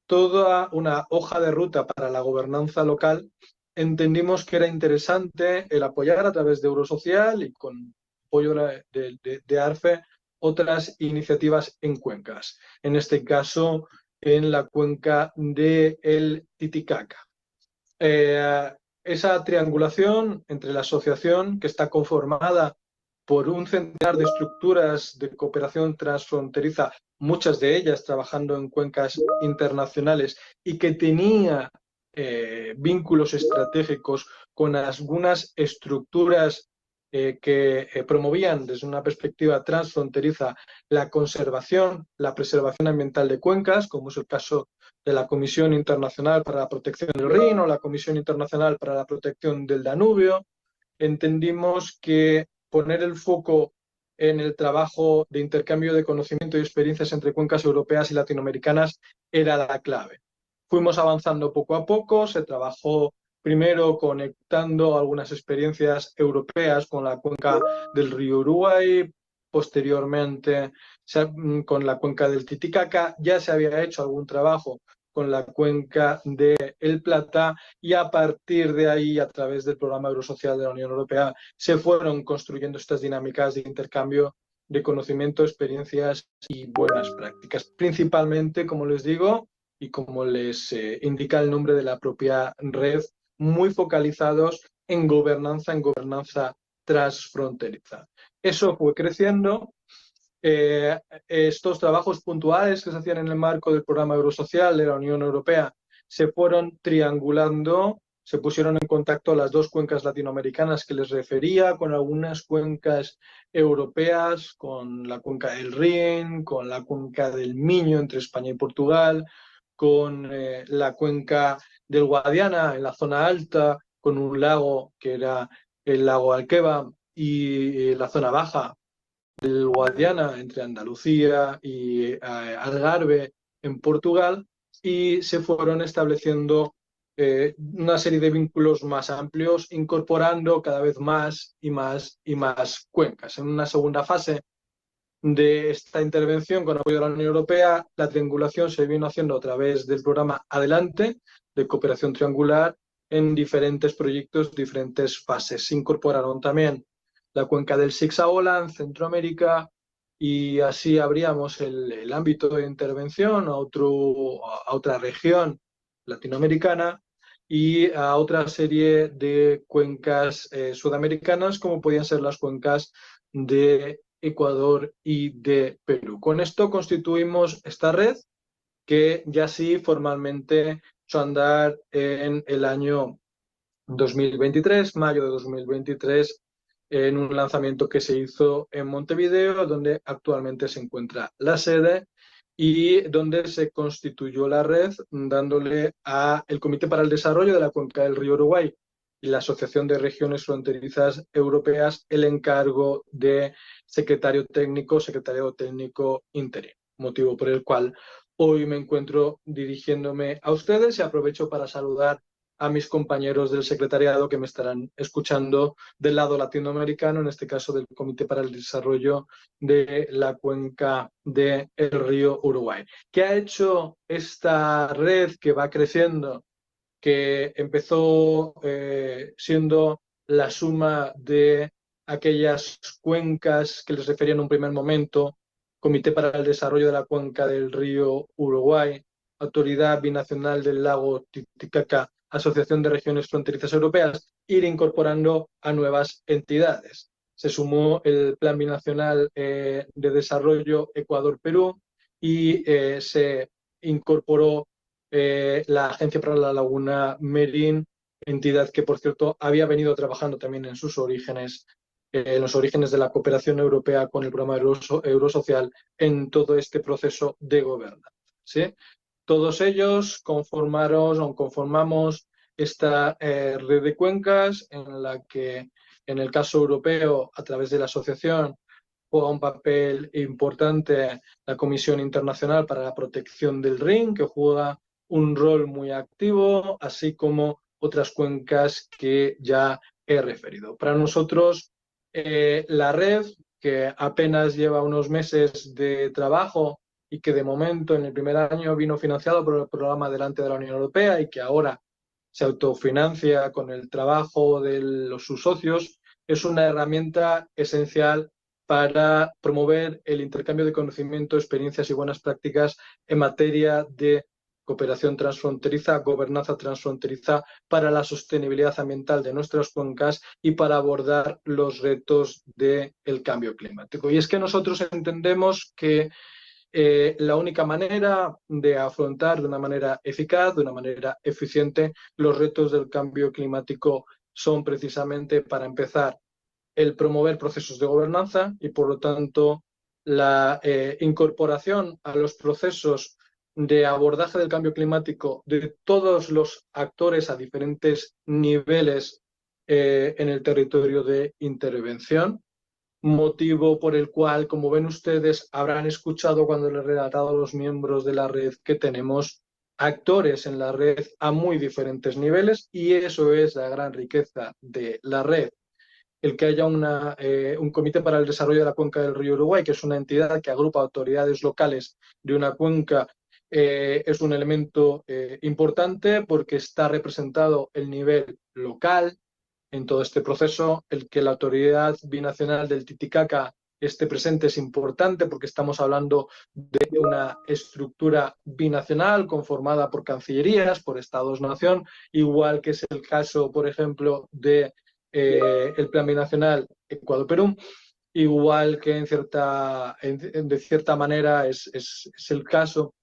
toda una hoja de ruta para la gobernanza local, entendimos que era interesante el apoyar a través de Eurosocial y con apoyo de ARFE otras iniciativas en cuencas. En este caso, en la cuenca del Titicaca. Esa triangulación entre la asociación, que está conformada por un centenar de estructuras de cooperación transfronteriza, muchas de ellas trabajando en cuencas internacionales y que tenía vínculos estratégicos con algunas estructuras que promovían desde una perspectiva transfronteriza la conservación, la preservación ambiental de cuencas, como es el caso de la Comisión Internacional para la Protección del Rin o la Comisión Internacional para la Protección del Danubio. Entendimos que poner el foco en el trabajo de intercambio de conocimiento y experiencias entre cuencas europeas y latinoamericanas era la clave. Fuimos avanzando poco a poco, se trabajó primero conectando algunas experiencias europeas con la cuenca del río Uruguay, posteriormente con la cuenca del Titicaca, ya se había hecho algún trabajo con la cuenca del Plata y a partir de ahí, a través del programa Eurosocial de la Unión Europea, se fueron construyendo estas dinámicas de intercambio de conocimiento, experiencias y buenas prácticas. Principalmente, como les digo, y como les indica el nombre de la propia red, muy focalizados en gobernanza transfronteriza. Eso fue creciendo. Estos trabajos puntuales que se hacían en el marco del programa Eurosocial de la Unión Europea se fueron triangulando, se pusieron en contacto las dos cuencas latinoamericanas que les refería, con algunas cuencas europeas, con la cuenca del Rin, con la cuenca del Miño entre España y Portugal, con la cuenca del Guadiana en la zona alta, con un lago que era el lago Alqueva, y la zona baja del Guadiana entre Andalucía y Algarve en Portugal, y se fueron estableciendo una serie de vínculos más amplios, incorporando cada vez más y más y más cuencas. En una segunda fase de esta intervención con apoyo de la Unión Europea, la triangulación se vino haciendo a través del programa Adelante, de cooperación triangular, en diferentes proyectos, diferentes fases. Se incorporaron también la cuenca del Sixaola en Centroamérica, y así abríamos el ámbito de intervención a otra región latinoamericana y a otra serie de cuencas sudamericanas, como podían ser las cuencas de Ecuador y de Perú. Con esto constituimos esta red que ya sí formalmente echó a andar en el año 2023, mayo de 2023, en un lanzamiento que se hizo en Montevideo, donde actualmente se encuentra la sede y donde se constituyó la red, dándole al Comité para el Desarrollo de la Cuenca del Río Uruguay y la Asociación de Regiones Fronterizas Europeas el encargo de secretario técnico interino, motivo por el cual hoy me encuentro dirigiéndome a ustedes, y aprovecho para saludar a mis compañeros del secretariado que me estarán escuchando del lado latinoamericano, en este caso del Comité para el Desarrollo de la Cuenca del Río Uruguay. ¿Qué ha hecho esta red que va creciendo, que empezó siendo la suma de aquellas cuencas que les refería en un primer momento, Comité para el Desarrollo de la Cuenca del Río Uruguay, Autoridad Binacional del Lago Titicaca, Asociación de Regiones Fronterizas Europeas, ir incorporando a nuevas entidades? Se sumó el Plan Binacional de Desarrollo Ecuador-Perú y se incorporó la Agencia para la Laguna Merín, entidad que, por cierto, había venido trabajando también en sus orígenes, en los orígenes de la cooperación europea con el programa Eurosocial en todo este proceso de gobernanza, ¿sí? Todos ellos conformamos esta red de cuencas en la que, en el caso europeo, a través de la asociación, juega un papel importante la Comisión Internacional para la Protección del Rin, que juega un rol muy activo, así como otras cuencas que ya he referido. Para nosotros, la red, que apenas lleva unos meses de trabajo y que de momento en el primer año vino financiado por el programa Delante de la Unión Europea y que ahora se autofinancia con el trabajo de sus socios, es una herramienta esencial para promover el intercambio de conocimiento, experiencias y buenas prácticas en materia de cooperación transfronteriza, gobernanza transfronteriza, para la sostenibilidad ambiental de nuestras cuencas y para abordar los retos del cambio climático. Y es que nosotros entendemos que la única manera de afrontar de una manera eficaz, de una manera eficiente, los retos del cambio climático son precisamente, para empezar, el promover procesos de gobernanza y, por lo tanto, la incorporación a los procesos de abordaje del cambio climático de todos los actores a diferentes niveles en el territorio de intervención, motivo por el cual, como ven ustedes, habrán escuchado cuando les he relatado a los miembros de la red que tenemos actores en la red a muy diferentes niveles, y eso es la gran riqueza de la red. El que haya un Comité para el Desarrollo de la Cuenca del Río Uruguay, que es una entidad que agrupa autoridades locales de una cuenca, es un elemento importante porque está representado el nivel local en todo este proceso. El que la Autoridad Binacional del Titicaca esté presente es importante porque estamos hablando de una estructura binacional conformada por cancillerías, por estados-nación, igual que es el caso, por ejemplo, de el Plan Binacional Ecuador-Perú, igual que de cierta manera es el caso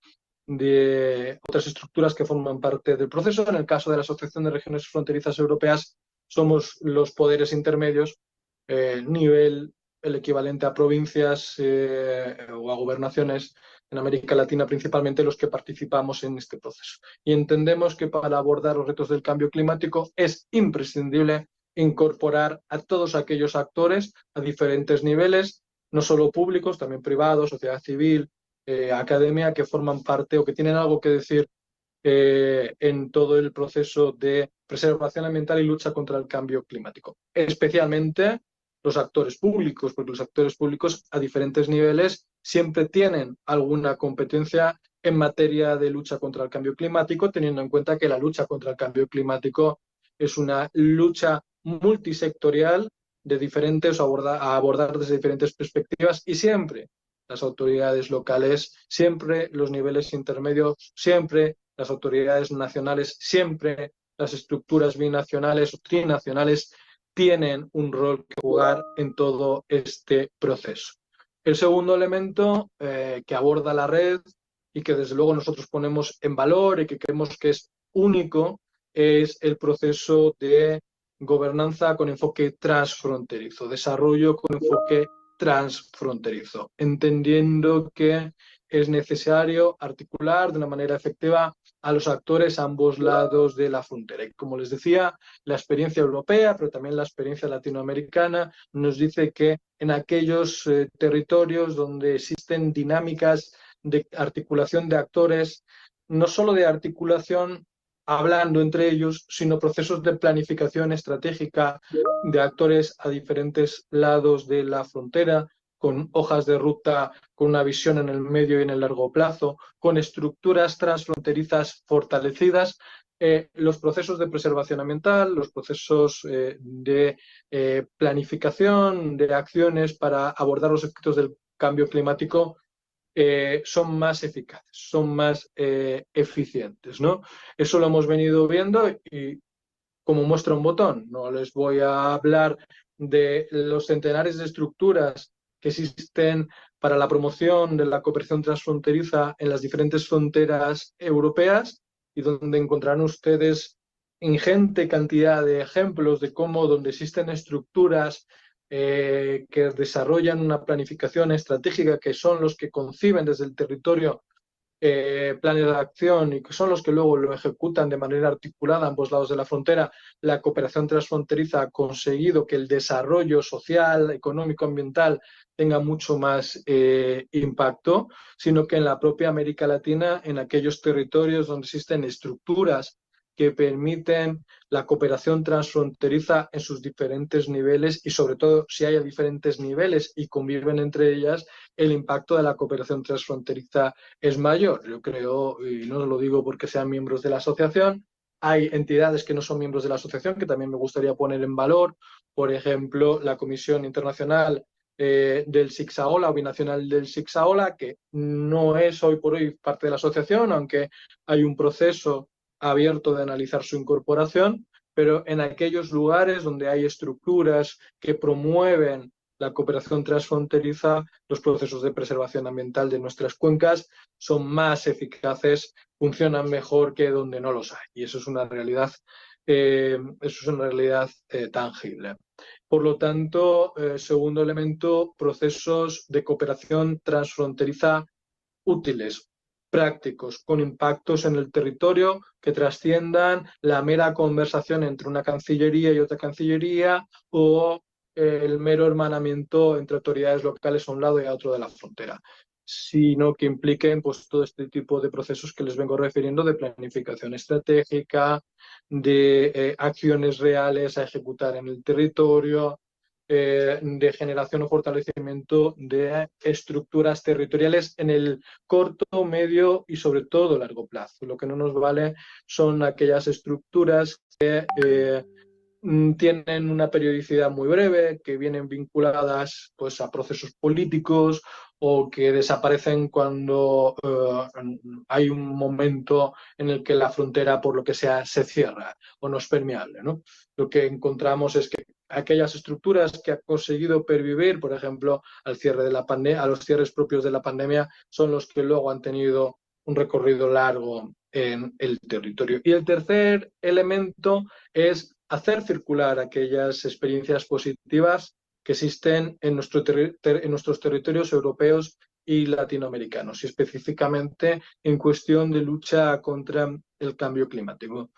de otras estructuras que forman parte del proceso. En el caso de la Asociación de Regiones Fronterizas Europeas, somos los poderes intermedios, nivel el equivalente a provincias o a gobernaciones en América Latina, principalmente, los que participamos en este proceso. Y entendemos que para abordar los retos del cambio climático es imprescindible incorporar a todos aquellos actores a diferentes niveles, no solo públicos, también privados, sociedad civil, academia, que forman parte o que tienen algo que decir en todo el proceso de preservación ambiental y lucha contra el cambio climático. Especialmente los actores públicos, porque los actores públicos a diferentes niveles siempre tienen alguna competencia en materia de lucha contra el cambio climático, teniendo en cuenta que la lucha contra el cambio climático es una lucha multisectorial de diferentes, a abordar desde diferentes perspectivas, y siempre las autoridades locales, siempre los niveles intermedios, siempre las autoridades nacionales, siempre las estructuras binacionales o trinacionales tienen un rol que jugar en todo este proceso. El segundo elemento que aborda la red y que desde luego nosotros ponemos en valor y que creemos que es único es el proceso de gobernanza con enfoque transfronterizo, desarrollo con enfoque transfronterizo, entendiendo que es necesario articular de una manera efectiva a los actores a ambos lados de la frontera. Y como les decía, la experiencia europea, pero también la experiencia latinoamericana, nos dice que en aquellos territorios donde existen dinámicas de articulación de actores, no solo de articulación hablando entre ellos, sino procesos de planificación estratégica de actores a diferentes lados de la frontera, con hojas de ruta, con una visión en el medio y en el largo plazo, con estructuras transfronterizas fortalecidas. Los procesos de preservación ambiental, los procesos de planificación de acciones para abordar los efectos del cambio climático son más eficaces, son más eficientes, ¿no? Eso lo hemos venido viendo y como muestra un botón, no les voy a hablar de los centenares de estructuras que existen para la promoción de la cooperación transfronteriza en las diferentes fronteras europeas y donde encontrarán ustedes ingente cantidad de ejemplos de cómo donde existen estructuras que desarrollan una planificación estratégica, que son los que conciben desde el territorio planes de acción y que son los que luego lo ejecutan de manera articulada a ambos lados de la frontera. La cooperación transfronteriza ha conseguido que el desarrollo social, económico, ambiental tenga mucho más impacto, sino que en la propia América Latina, en aquellos territorios donde existen estructuras que permiten la cooperación transfronteriza en sus diferentes niveles y sobre todo si hay diferentes niveles y conviven entre ellas, el impacto de la cooperación transfronteriza es mayor. Yo creo, y no lo digo porque sean miembros de la asociación, hay entidades que no son miembros de la asociación que también me gustaría poner en valor, por ejemplo, la Comisión Internacional del SICSAOLA o binacional del SICSAOLA, que no es hoy por hoy parte de la asociación, aunque hay un proceso abierto de analizar su incorporación, pero en aquellos lugares donde hay estructuras que promueven la cooperación transfronteriza, los procesos de preservación ambiental de nuestras cuencas son más eficaces, funcionan mejor que donde no los hay. Y eso es una realidad, tangible. Por lo tanto, segundo elemento, procesos de cooperación transfronteriza útiles, prácticos, con impactos en el territorio que trasciendan la mera conversación entre una cancillería y otra cancillería o el mero hermanamiento entre autoridades locales a un lado y a otro de la frontera, sino que impliquen pues, todo este tipo de procesos que les vengo refiriendo de planificación estratégica, de acciones reales a ejecutar en el territorio, de generación o fortalecimiento de estructuras territoriales en el corto, medio y sobre todo largo plazo. Lo que no nos vale son aquellas estructuras que tienen una periodicidad muy breve, que vienen vinculadas pues, a procesos políticos o que desaparecen cuando hay un momento en el que la frontera, por lo que sea, se cierra o no es permeable, ¿no? Lo que encontramos es que aquellas estructuras que han conseguido pervivir, por ejemplo, al cierre de la pandemia, a los cierres propios de la pandemia, son los que luego han tenido un recorrido largo en el territorio. Y el tercer elemento es hacer circular aquellas experiencias positivas que existen en nuestros territorios europeos y latinoamericanos, y específicamente en cuestión de lucha contra el cambio climático.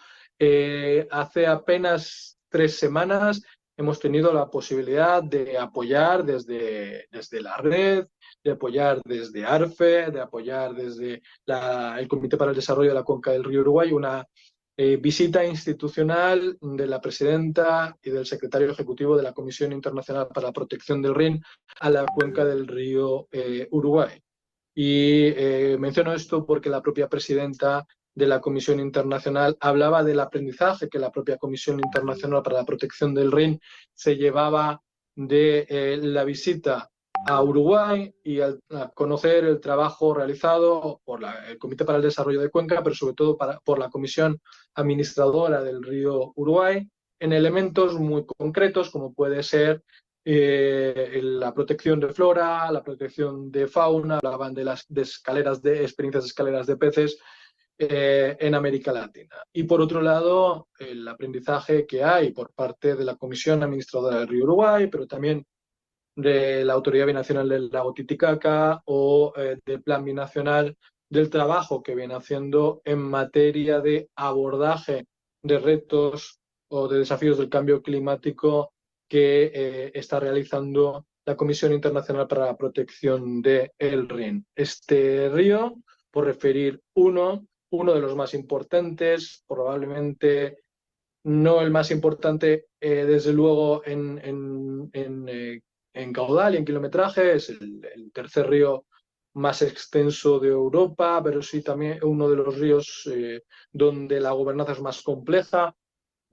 Hace apenas 3 semanas hemos tenido la posibilidad de apoyar desde la red, de apoyar desde ARFE, de apoyar desde el Comité para el Desarrollo de la Cuenca del Río Uruguay, una visita institucional de la presidenta y del secretario ejecutivo de la Comisión Internacional para la Protección del Rin a la cuenca del río Uruguay. Y menciono esto porque la propia presidenta de la Comisión Internacional hablaba del aprendizaje que la propia Comisión Internacional para la Protección del Rin se llevaba de la visita a Uruguay y a conocer el trabajo realizado por el Comité para el Desarrollo de Cuenca, pero sobre todo por la Comisión Administradora del Río Uruguay, en elementos muy concretos como puede ser la protección de flora, la protección de fauna, hablaban de las experiencias de escaleras de peces en América Latina. Y por otro lado, el aprendizaje que hay por parte de la Comisión Administradora del Río Uruguay, pero también de la Autoridad Binacional del Lago Titicaca o del Plan Binacional, del trabajo que viene haciendo en materia de abordaje de retos o de desafíos del cambio climático que está realizando la Comisión Internacional para la Protección del Rin. Este río, por referir uno, uno de los más importantes, probablemente no el más importante, desde luego, en caudal y en kilometraje. Es el tercer río más extenso de Europa, pero sí también uno de los ríos donde la gobernanza es más compleja.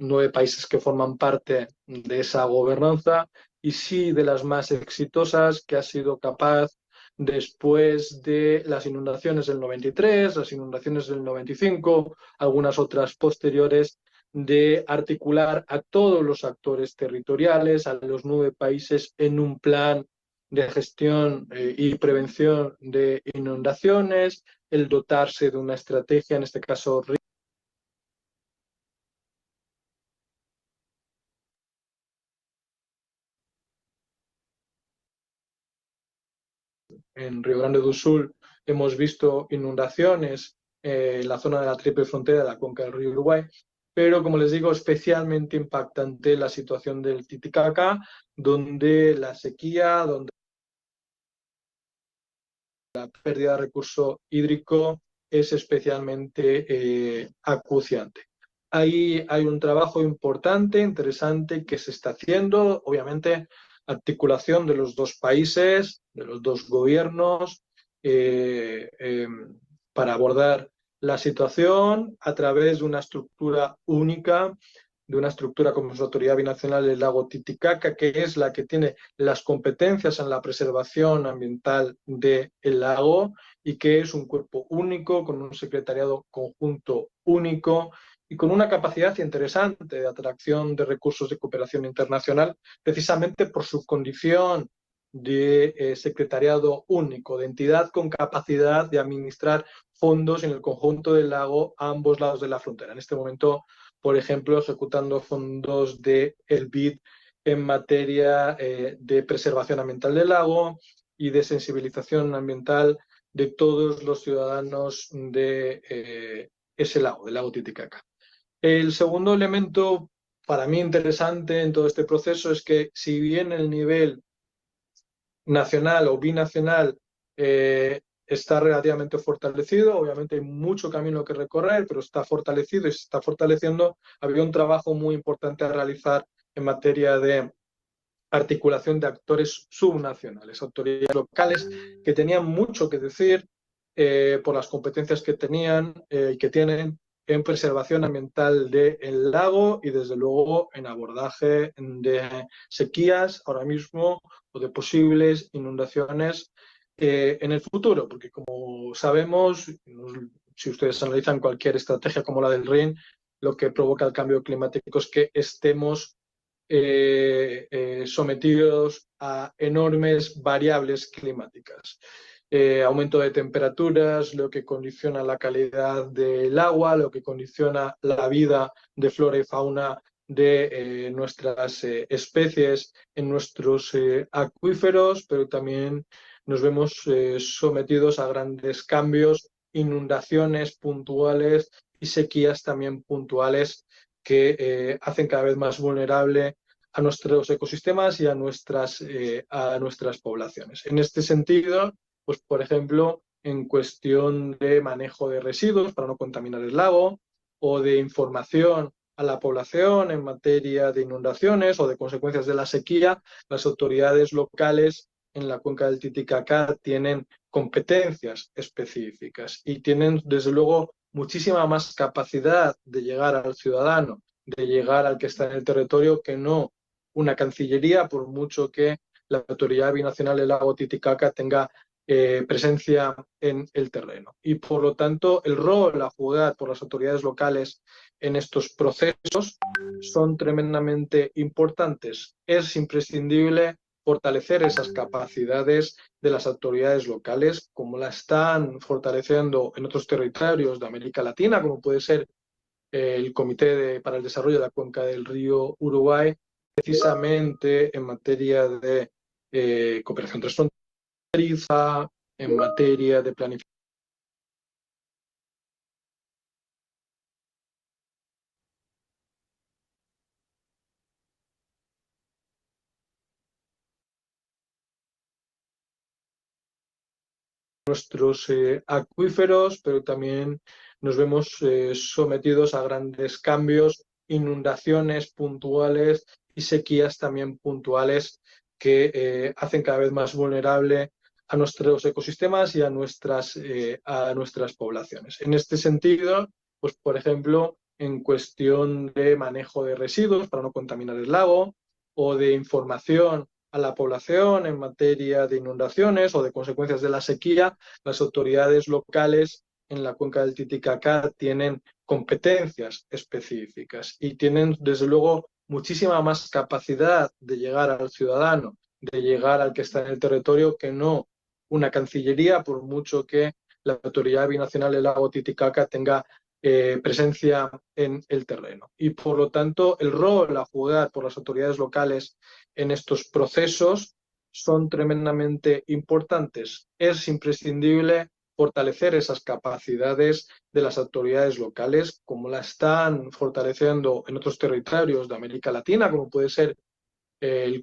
9 países que forman parte de esa gobernanza, y sí de las más exitosas, que ha sido capaz, después de las inundaciones del 93, las inundaciones del 95, algunas otras posteriores, de articular a todos los actores territoriales, a los 9 países, en un plan de gestión y prevención de inundaciones, el dotarse de una estrategia, en este caso en Río Grande do Sul hemos visto inundaciones en la zona de la triple frontera de la cuenca del río Uruguay, pero como les digo, especialmente impactante la situación del Titicaca, donde la sequía, donde la pérdida de recurso hídrico es especialmente acuciante. Ahí hay un trabajo importante, interesante, que se está haciendo, obviamente, articulación de los 2 países, de los 2 gobiernos, eh, eh, para abordar la situación a través de una estructura única, de una estructura como es la Autoridad Binacional del Lago Titicaca, que es la que tiene las competencias en la preservación ambiental del lago, y que es un cuerpo único, con un secretariado conjunto único y con una capacidad interesante de atracción de recursos de cooperación internacional, precisamente por su condición de secretariado único, de entidad con capacidad de administrar fondos en el conjunto del lago a ambos lados de la frontera. En este momento, por ejemplo, ejecutando fondos del BID en materia de preservación ambiental del lago y de sensibilización ambiental de todos los ciudadanos de ese lago, del lago Titicaca. El segundo elemento para mí interesante en todo este proceso es que, si bien el nivel nacional o binacional está relativamente fortalecido, obviamente hay mucho camino que recorrer, pero está fortalecido y se está fortaleciendo, había un trabajo muy importante a realizar en materia de articulación de actores subnacionales, autoridades locales, que tenían mucho que decir por las competencias que tenían y que tienen en preservación ambiental del lago, y desde luego en abordaje de sequías ahora mismo, o de posibles inundaciones en el futuro, porque como sabemos, si ustedes analizan cualquier estrategia como la del RIN, lo que provoca el cambio climático es que estemos sometidos a enormes variables climáticas. Aumento de temperaturas, lo que condiciona la calidad del agua, lo que condiciona la vida de flora y fauna de nuestras especies en nuestros acuíferos, pero también nos vemos sometidos a grandes cambios, inundaciones puntuales y sequías también puntuales, que hacen cada vez más vulnerable a nuestros ecosistemas y a nuestras poblaciones. En este sentido, pues por ejemplo, en cuestión de manejo de residuos para no contaminar el lago, o de información a la población en materia de inundaciones o de consecuencias de la sequía, las autoridades locales en la cuenca del Titicaca tienen competencias específicas y tienen, desde luego, muchísima más capacidad de llegar al ciudadano, de llegar al que está en el territorio, que no una cancillería, por mucho que la Autoridad Binacional del Lago Titicaca tenga presencia en el terreno. Y por lo tanto, el rol a jugar por las autoridades locales en estos procesos son tremendamente importantes. Es imprescindible fortalecer esas capacidades de las autoridades locales, como la están fortaleciendo en otros territorios de América Latina, como puede ser el para el Desarrollo de la Cuenca del Río Uruguay, precisamente en materia de cooperación transfronteriza, en materia de planificación nuestros acuíferos, pero también nos vemos sometidos a grandes cambios, inundaciones puntuales y sequías también puntuales que hacen cada vez más vulnerable a nuestros ecosistemas y a nuestras poblaciones. En este sentido, pues por ejemplo, en cuestión de manejo de residuos para no contaminar el lago o de información a la población en materia de inundaciones o de consecuencias de la sequía, las autoridades locales en la cuenca del Titicaca tienen competencias específicas y tienen, desde luego, muchísima más capacidad de llegar al ciudadano, de llegar al que está en el territorio, que no una cancillería, por mucho que la Autoridad Binacional del Lago Titicaca tenga presencia en el terreno. Y por lo tanto, el rol a jugar por las autoridades locales en estos procesos son tremendamente importantes. Es imprescindible fortalecer esas capacidades de las autoridades locales, como la están fortaleciendo en otros territorios de América Latina, como puede ser el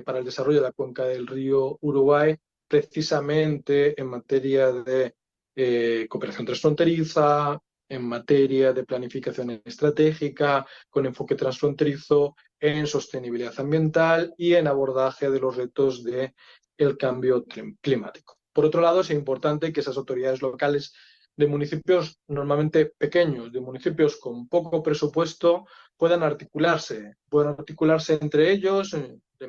para el Desarrollo de la Cuenca del Río Uruguay, precisamente en materia de cooperación transfronteriza, en materia de planificación estratégica, con enfoque transfronterizo, en sostenibilidad ambiental y en abordaje de los retos del cambio climático. Por otro lado, es importante que esas autoridades locales de municipios normalmente pequeños, de municipios con poco presupuesto, puedan articularse entre ellos de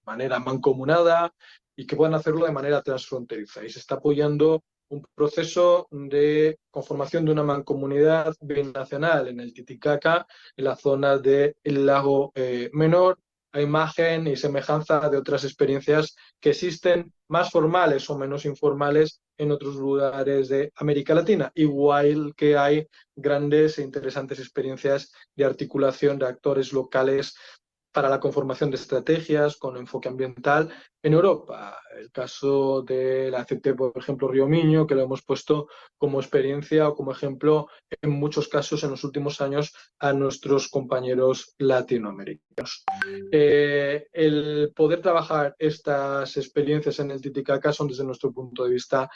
manera mancomunada y que puedan hacerlo de manera transfronteriza. Y se está apoyando un proceso de conformación de una mancomunidad binacional en el Titicaca, en la zona del lago Menor, a imagen y semejanza de otras experiencias que existen, más formales o menos informales, en otros lugares de América Latina, igual que hay grandes e interesantes experiencias de articulación de actores locales para la conformación de estrategias con enfoque ambiental en Europa. El caso de la ACT, por ejemplo, Río Miño, que lo hemos puesto como experiencia o como ejemplo en muchos casos en los últimos años a nuestros compañeros latinoamericanos. El poder trabajar estas experiencias en el Titicaca son, desde nuestro punto de vista,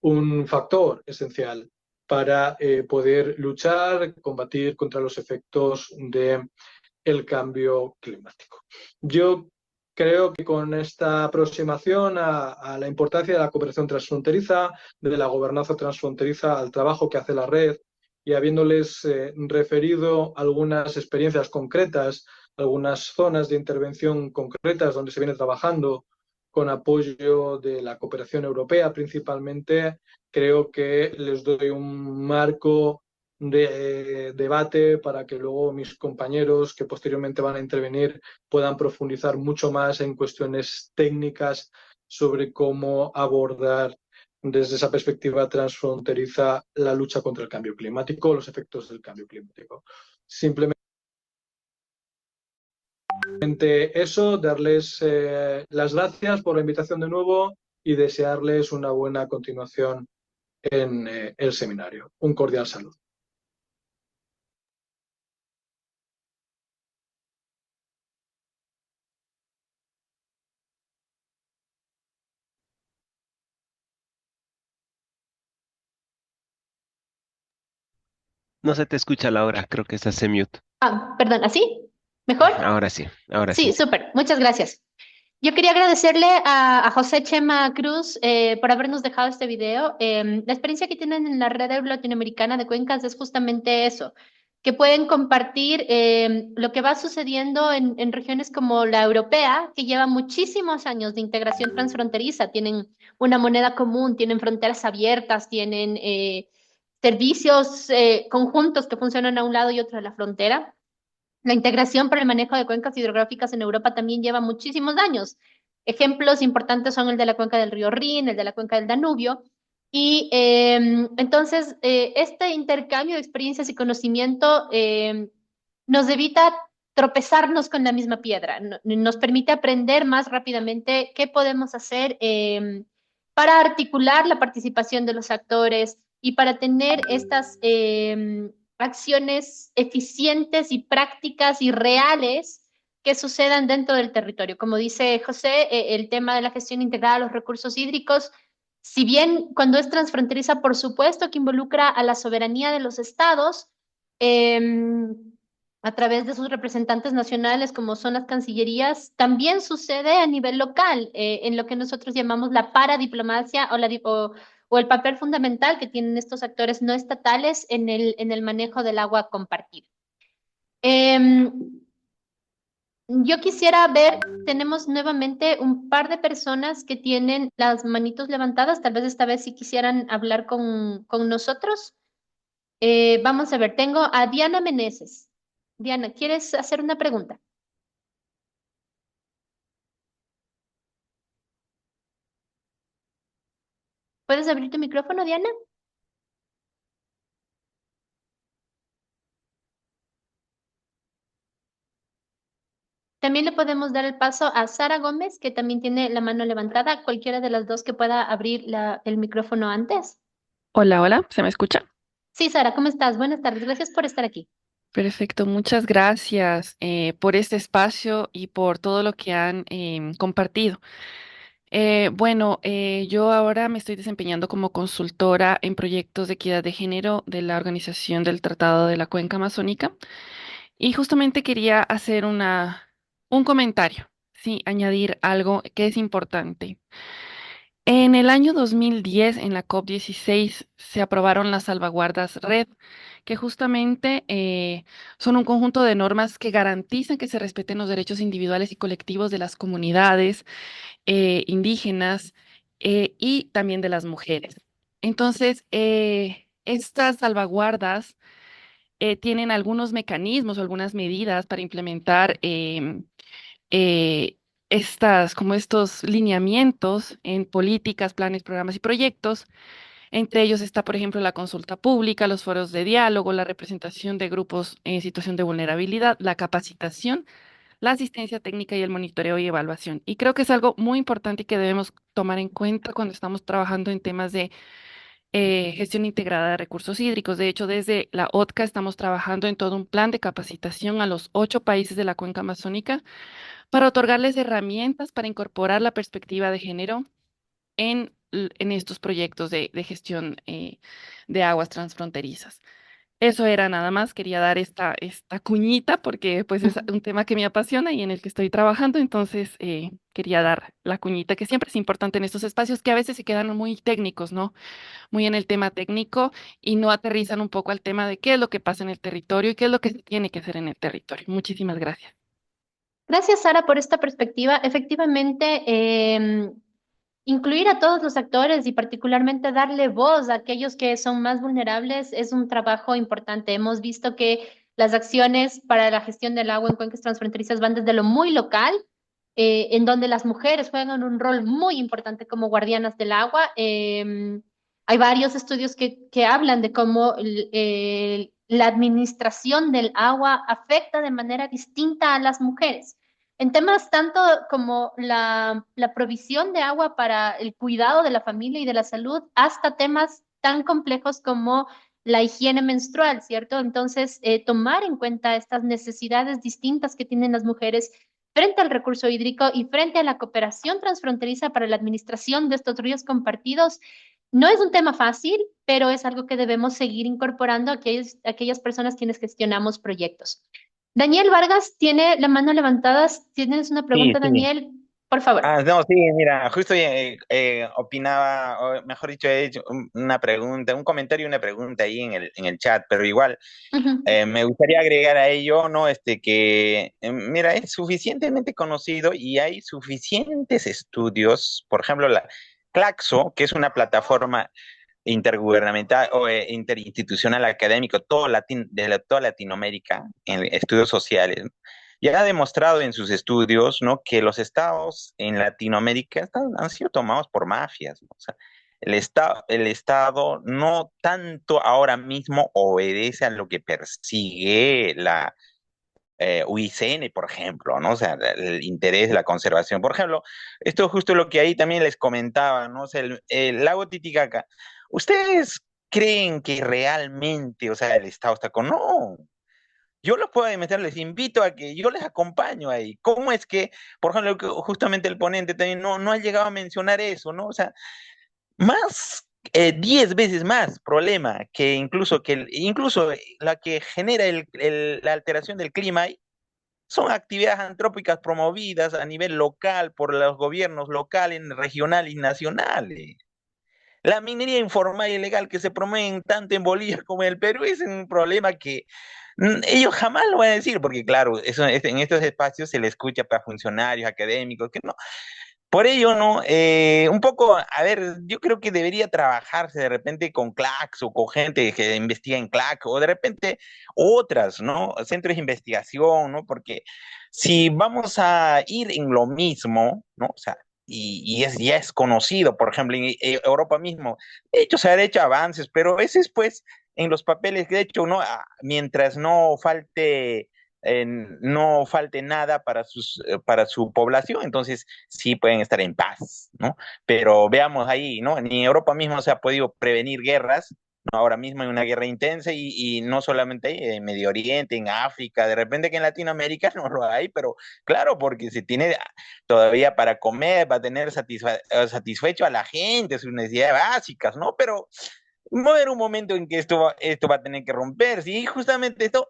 un factor esencial para poder luchar, combatir contra los efectos del cambio climático. Yo creo que con esta aproximación a la importancia de la cooperación transfronteriza, de la gobernanza transfronteriza, al trabajo que hace la red, y habiéndoles referido algunas experiencias concretas, algunas zonas de intervención concretas donde se viene trabajando con apoyo de la cooperación europea principalmente, creo que les doy un marco de debate para que luego mis compañeros que posteriormente van a intervenir puedan profundizar mucho más en cuestiones técnicas sobre cómo abordar desde esa perspectiva transfronteriza la lucha contra el cambio climático, los efectos del cambio climático. Simplemente eso, darles las gracias por la invitación de nuevo y desearles una buena continuación en el seminario. Un cordial saludo. No se te escucha, Laura, creo que estás en mute. Perdón, ¿así? ¿Mejor? Ahora sí, ahora Sí, sí. súper. Muchas gracias. Yo quería agradecerle a José Chema Cruz por habernos dejado este video. La experiencia que tienen en la red latinoamericana de cuencas es justamente eso, que pueden compartir lo que va sucediendo en regiones como la europea, que lleva muchísimos años de integración transfronteriza. Tienen una moneda común, tienen fronteras abiertas, tienen servicios conjuntos que funcionan a un lado y otro de la frontera. La integración para el manejo de cuencas hidrográficas en Europa también lleva muchísimos años. Ejemplos importantes son el de la cuenca del río Rin, el de la cuenca del Danubio. Y entonces, este intercambio de experiencias y conocimiento nos evita tropezarnos con la misma piedra, nos permite aprender más rápidamente qué podemos hacer para articular la participación de los actores y para tener estas acciones eficientes y prácticas y reales que sucedan dentro del territorio. Como dice José, el tema de la gestión integrada de los recursos hídricos Si bien cuando es transfronteriza, por supuesto que involucra a la soberanía de los estados, a través de sus representantes nacionales, como son las cancillerías, también sucede a nivel local, en lo que nosotros llamamos la paradiplomacia o el papel fundamental que tienen estos actores no estatales en el manejo del agua compartida. Em, yo quisiera ver, tenemos nuevamente un par de personas que tienen las manitos levantadas, tal vez esta vez si quisieran hablar con nosotros. Vamos a ver, tengo a Diana Meneses. Diana, ¿quieres hacer una pregunta? ¿Puedes abrir tu micrófono, Diana? También le podemos dar el paso a Sara Gómez, que también tiene la mano levantada, cualquiera de las dos que pueda abrir el micrófono antes. Hola, hola, ¿se me escucha? Sí, Sara, ¿cómo estás? Buenas tardes, gracias por estar aquí. Perfecto, muchas gracias por este espacio y por todo lo que han compartido. Yo ahora me estoy desempeñando como consultora en proyectos de equidad de género de la Organización del Tratado de la Cuenca Amazónica y justamente quería hacer un comentario, sí, añadir algo que es importante. En el año 2010, en la COP16, se aprobaron las salvaguardas RED, que justamente son un conjunto de normas que garantizan que se respeten los derechos individuales y colectivos de las comunidades indígenas y también de las mujeres. Entonces, estas salvaguardas tienen algunos mecanismos o algunas medidas para implementar eh, como estos lineamientos en políticas, planes, programas y proyectos. Entre ellos está, por ejemplo, la consulta pública, los foros de diálogo, la representación de grupos en situación de vulnerabilidad, la capacitación, la asistencia técnica y el monitoreo y evaluación. Y creo que es algo muy importante y que debemos tomar en cuenta cuando estamos trabajando en temas de gestión integrada de recursos hídricos. De hecho, desde la OTCA estamos trabajando en todo un plan de capacitación a los 8 países de la cuenca amazónica para otorgarles herramientas para incorporar la perspectiva de género en estos proyectos de gestión de aguas transfronterizas. Eso era nada más, quería dar esta cuñita porque pues es un tema que me apasiona y en el que estoy trabajando, entonces quería dar la cuñita que siempre es importante en estos espacios que a veces se quedan muy técnicos, ¿no? Muy en el tema técnico y no aterrizan un poco al tema de qué es lo que pasa en el territorio y qué es lo que se tiene que hacer en el territorio. Muchísimas gracias. Gracias, Sara, por esta perspectiva. Efectivamente, incluir a todos los actores y particularmente darle voz a aquellos que son más vulnerables es un trabajo importante. Hemos visto que las acciones para la gestión del agua en cuencas transfronterizas van desde lo muy local, en donde las mujeres juegan un rol muy importante como guardianas del agua. Hay varios estudios que hablan de cómo la administración del agua afecta de manera distinta a las mujeres. En temas tanto como la provisión de agua para el cuidado de la familia y de la salud, hasta temas tan complejos como la higiene menstrual, ¿cierto? Entonces, tomar en cuenta estas necesidades distintas que tienen las mujeres frente al recurso hídrico y frente a la cooperación transfronteriza para la administración de estos ríos compartidos, no es un tema fácil, pero es algo que debemos seguir incorporando a aquellas personas quienes gestionamos proyectos. Daniel Vargas tiene la mano levantada. ¿Tienes una Sí, pregunta, sí. Daniel? Por favor. No, sí, mira, justo opinaba, o mejor dicho, he hecho una pregunta, un comentario y una pregunta ahí en el chat, pero igual Ujú. me gustaría agregar a ello, ¿no? Que, mira, es suficientemente conocido y hay suficientes estudios, por ejemplo, la Claxo, que es una plataforma intergubernamental o interinstitucional académico, toda Latinoamérica, en estudios sociales, ya ha demostrado en sus estudios, ¿no? Que los estados en Latinoamérica han sido tomados por mafias, ¿no? O sea, el estado no tanto ahora mismo obedece a lo que persigue la UICN, por ejemplo, ¿no? O sea, el interés de la conservación. Por ejemplo, esto es justo lo que ahí también les comentaba, ¿no? O sea, el lago Titicaca. ¿Ustedes creen que realmente, o sea, el Estado está con? No. Yo los puedo meter, les invito a que yo les acompaño ahí. ¿Cómo es que, por ejemplo, justamente el ponente también no ha llegado a mencionar eso, ¿no? O sea, más, 10 veces más problema que incluso la que genera la alteración del clima ahí, son actividades antrópicas promovidas a nivel local por los gobiernos locales, regionales y nacionales. La minería informal y ilegal que se promueve tanto en Bolivia como en el Perú es un problema que ellos jamás lo van a decir, porque claro, en estos espacios se le escucha para funcionarios académicos, que no. Por ello, ¿no? Un poco, a ver, yo creo que debería trabajarse de repente con CLACS o con gente que investiga en CLAC o de repente otras, ¿no? Centros de investigación, ¿no? Porque si vamos a ir en lo mismo, ¿no? O sea, ya es conocido, por ejemplo, en Europa mismo, de hecho se han hecho avances, pero a veces, pues, en los papeles, de hecho, ¿no? Mientras no falte nada para su población, entonces sí pueden estar en paz, ¿no? Pero veamos ahí, ¿no? Ni en Europa mismo se ha podido prevenir guerras, ¿no? Ahora mismo hay una guerra intensa y no solamente ahí, en Medio Oriente, en África, de repente que en Latinoamérica no lo hay, pero claro, porque se tiene todavía para comer, para tener satisfecho a la gente, sus necesidades básicas, ¿no? Pero va a haber un momento en que esto va a tener que romperse y justamente esto,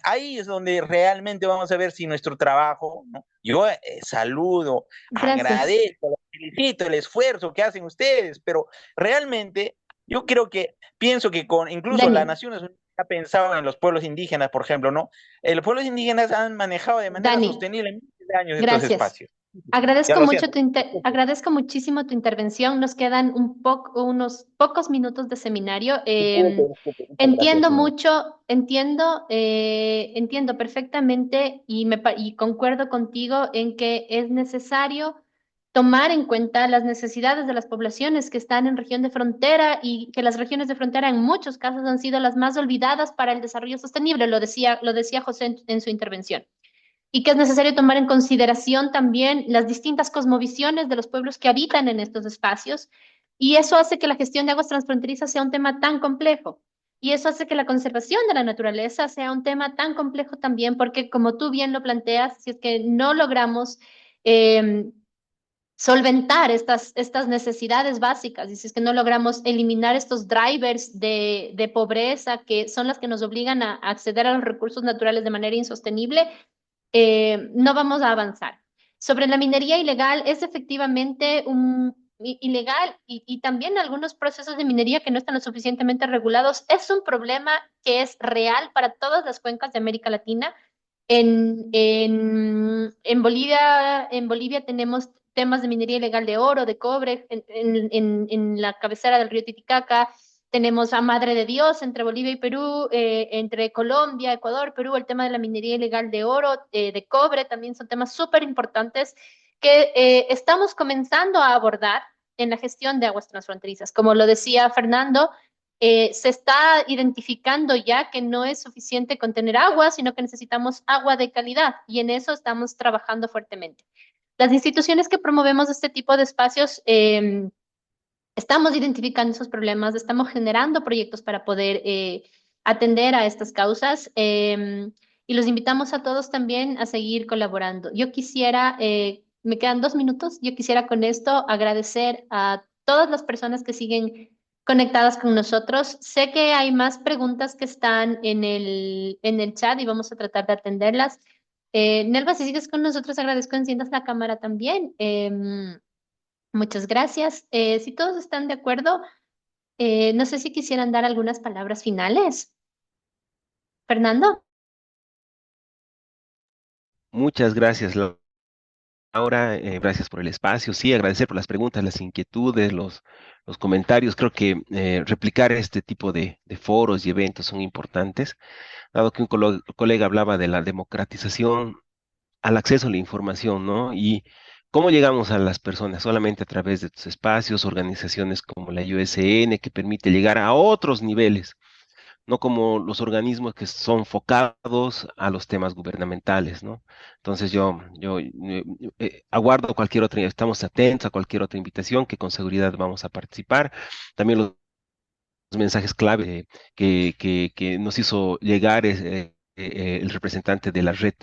ahí es donde realmente vamos a ver si nuestro trabajo, ¿no? Yo saludo, Gracias. agradezco, felicito el esfuerzo que hacen ustedes, pero realmente yo pienso que incluso las Dani, Naciones Unidas ha pensado en los pueblos indígenas, por ejemplo, ¿no? Los pueblos indígenas han manejado de manera Dani, sostenible miles de años estos gracias. espacios. Ya Agradezco lo mucho siento. agradezco muchísimo tu intervención. Nos quedan unos pocos minutos de seminario. Disculpe, disculpe. Muchas gracias, Entiendo señor. mucho, entiendo perfectamente y concuerdo contigo en que es necesario tomar en cuenta las necesidades de las poblaciones que están en región de frontera y que las regiones de frontera en muchos casos han sido las más olvidadas para el desarrollo sostenible, lo decía José en su intervención y que es necesario tomar en consideración también las distintas cosmovisiones de los pueblos que habitan en estos espacios, y eso hace que la gestión de aguas transfronterizas sea un tema tan complejo. Y eso hace que la conservación de la naturaleza sea un tema tan complejo también, porque como tú bien lo planteas, si es que no logramos eh, solventar estas necesidades básicas, y si es que no logramos eliminar estos drivers de pobreza que son las que nos obligan a acceder a los recursos naturales de manera insostenible, no vamos a avanzar. Sobre la minería ilegal, es efectivamente ilegal y también algunos procesos de minería que no están lo suficientemente regulados. Es un problema que es real para todas las cuencas de América Latina. En Bolivia tenemos temas de minería ilegal de oro, de cobre, en la cabecera del río Titicaca. Tenemos a Madre de Dios entre Bolivia y Perú, entre Colombia, Ecuador, Perú, el tema de la minería ilegal de oro, de cobre, también son temas súper importantes que estamos comenzando a abordar en la gestión de aguas transfronterizas. Como lo decía Fernando, se está identificando ya que no es suficiente con tener agua, sino que necesitamos agua de calidad y en eso estamos trabajando fuertemente. Las instituciones que promovemos este tipo de espacios estamos identificando esos problemas, estamos generando proyectos para poder atender a estas causas y los invitamos a todos también a seguir colaborando. Yo quisiera, me quedan 2 minutos, yo quisiera con esto agradecer a todas las personas que siguen conectadas con nosotros. Sé que hay más preguntas que están en el chat y vamos a tratar de atenderlas. Nelva, si sigues con nosotros, agradezco enciendas la cámara también. Muchas gracias. Si todos están de acuerdo, no sé si quisieran dar algunas palabras finales. Fernando, Muchas gracias, Laura. Gracias por el espacio. Sí, agradecer por las preguntas, las inquietudes, los comentarios. Creo que replicar este tipo de foros y eventos son importantes, dado que un colega hablaba de la democratización al acceso a la información, ¿no? Y cómo llegamos a las personas solamente a través de estos espacios, organizaciones como la USN, que permite llegar a otros niveles, no como los organismos que son focados a los temas gubernamentales, ¿no? Entonces aguardo cualquier otra, estamos atentos a cualquier otra invitación que con seguridad vamos a participar. También los mensajes clave que nos hizo llegar el representante de la red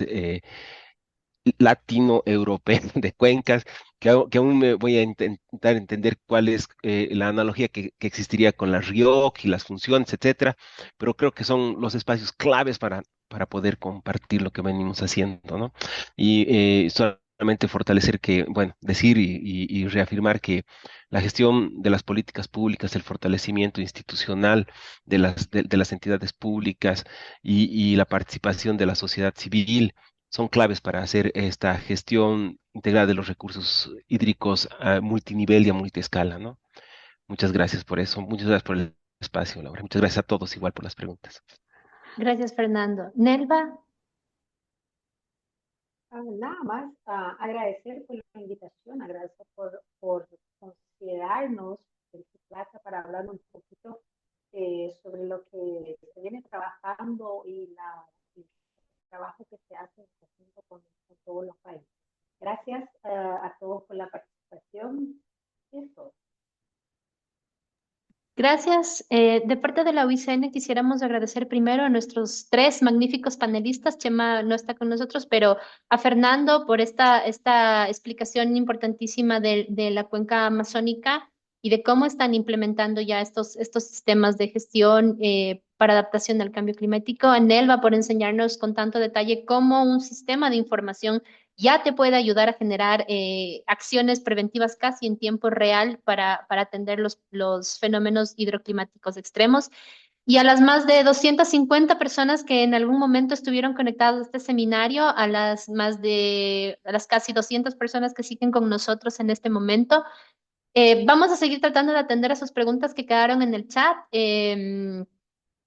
latinoeuropeo de cuencas, que aún me voy a intentar entender cuál es la analogía que existiría con la RIOC y las funciones, etcétera, pero creo que son los espacios claves para poder compartir lo que venimos haciendo, ¿no? Y solamente fortalecer que, bueno, decir y reafirmar que la gestión de las políticas públicas, el fortalecimiento institucional de las entidades públicas y la participación de la sociedad civil son claves para hacer esta gestión integral de los recursos hídricos a multinivel y a multiescala, ¿no? Muchas gracias por eso. Muchas gracias por el espacio, Laura. Muchas gracias a todos igual por las preguntas. Gracias, Fernando. Nelva, Nada más agradecer por la invitación, agradecer por considerarnos en su plaza para hablar un poquito sobre lo que se viene trabajando y el trabajo que se hace en conjunto con todos los países. Gracias a todos por la participación. Eso. gracias. De parte de la UICN quisiéramos agradecer primero a nuestros tres magníficos panelistas. Chema no está con nosotros, pero a Fernando por esta explicación importantísima de la cuenca amazónica y de cómo están implementando ya estos sistemas de gestión para adaptación al cambio climático. A Nelva por enseñarnos con tanto detalle cómo un sistema de información ya te puede ayudar a generar acciones preventivas casi en tiempo real para atender los fenómenos hidroclimáticos extremos. Y a las más de 250 personas que en algún momento estuvieron conectadas a este seminario, a las casi 200 personas que siguen con nosotros en este momento, vamos a seguir tratando de atender a sus preguntas que quedaron en el chat.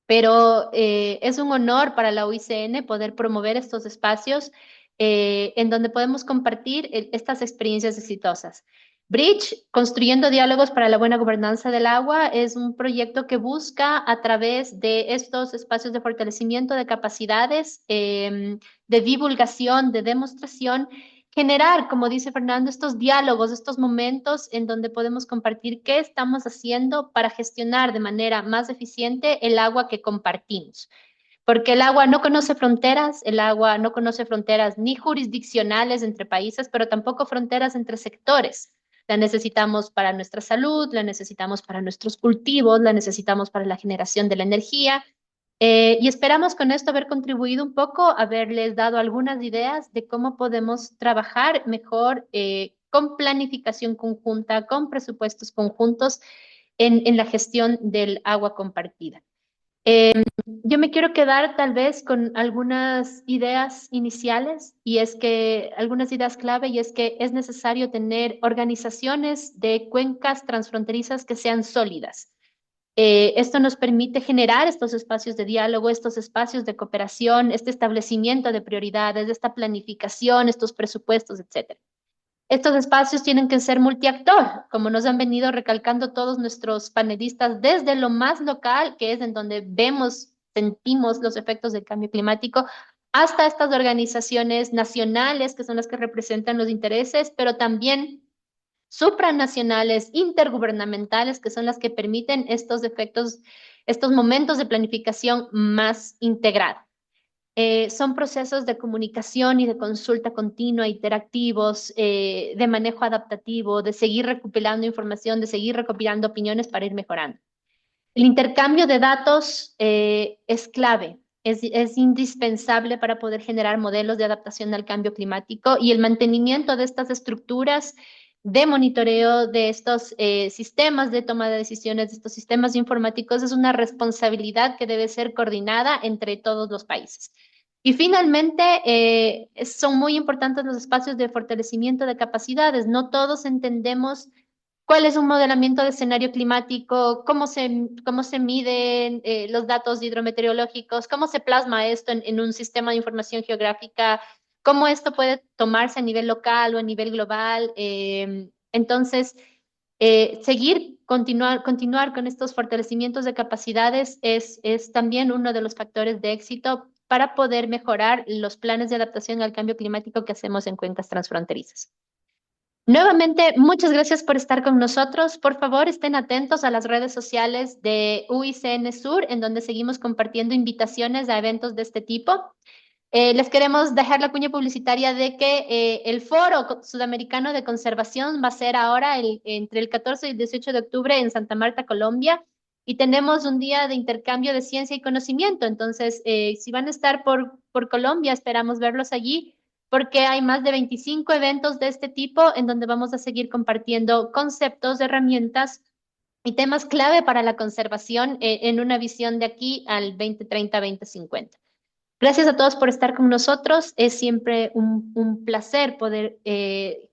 Pero es un honor para la UICN poder promover estos espacios en donde podemos compartir estas experiencias exitosas. Bridge, Construyendo Diálogos para la Buena Gobernanza del Agua, es un proyecto que busca a través de estos espacios de fortalecimiento de capacidades, de divulgación, de demostración, generar, como dice Fernando, estos diálogos, estos momentos en donde podemos compartir qué estamos haciendo para gestionar de manera más eficiente el agua que compartimos. Porque el agua no conoce fronteras, el agua no conoce fronteras ni jurisdiccionales entre países, pero tampoco fronteras entre sectores. La necesitamos para nuestra salud, la necesitamos para nuestros cultivos, la necesitamos para la generación de la energía. Y esperamos con esto haber contribuido un poco, haberles dado algunas ideas de cómo podemos trabajar mejor con planificación conjunta, con presupuestos conjuntos en la gestión del agua compartida. Yo me quiero quedar tal vez con algunas ideas iniciales y es que algunas ideas clave y es que es necesario tener organizaciones de cuencas transfronterizas que sean sólidas. Esto nos permite generar estos espacios de diálogo, estos espacios de cooperación, este establecimiento de prioridades, esta planificación, estos presupuestos, etc. Estos espacios tienen que ser multiactor, como nos han venido recalcando todos nuestros panelistas, desde lo más local, que es en donde vemos, sentimos los efectos del cambio climático, hasta estas organizaciones nacionales, que son las que representan los intereses, pero también supranacionales, intergubernamentales, que son las que permiten estos efectos, estos momentos de planificación más integrados. Son procesos de comunicación y de consulta continua, interactivos, de manejo adaptativo, de seguir recopilando información, de seguir recopilando opiniones para ir mejorando. El intercambio de datos es clave, es indispensable para poder generar modelos de adaptación al cambio climático y el mantenimiento de estas estructuras de monitoreo de estos sistemas de toma de decisiones, de estos sistemas informáticos, es una responsabilidad que debe ser coordinada entre todos los países. Y finalmente, son muy importantes los espacios de fortalecimiento de capacidades. No todos entendemos cuál es un modelamiento de escenario climático, cómo se miden los datos hidrometeorológicos, cómo se plasma esto en un sistema de información geográfica, cómo esto puede tomarse a nivel local o a nivel global. Entonces, continuar con estos fortalecimientos de capacidades es también uno de los factores de éxito para poder mejorar los planes de adaptación al cambio climático que hacemos en cuencas transfronterizas. Nuevamente, muchas gracias por estar con nosotros. Por favor, estén atentos a las redes sociales de UICN Sur, en donde seguimos compartiendo invitaciones a eventos de este tipo. Les queremos dejar la cuña publicitaria de que el Foro Sudamericano de Conservación va a ser ahora entre el 14 y el 18 de octubre en Santa Marta, Colombia, y tenemos un día de intercambio de ciencia y conocimiento. Entonces, si van a estar por Colombia, esperamos verlos allí, porque hay más de 25 eventos de este tipo en donde vamos a seguir compartiendo conceptos, herramientas y temas clave para la conservación en una visión de aquí al 2030-2050. Gracias a todos por estar con nosotros. Es siempre un placer poder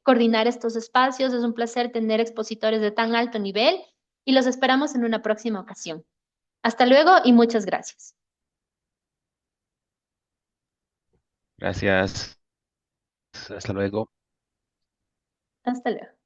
coordinar estos espacios. Es un placer tener expositores de tan alto nivel y los esperamos en una próxima ocasión. Hasta luego y muchas gracias. Gracias. Hasta luego. Hasta luego.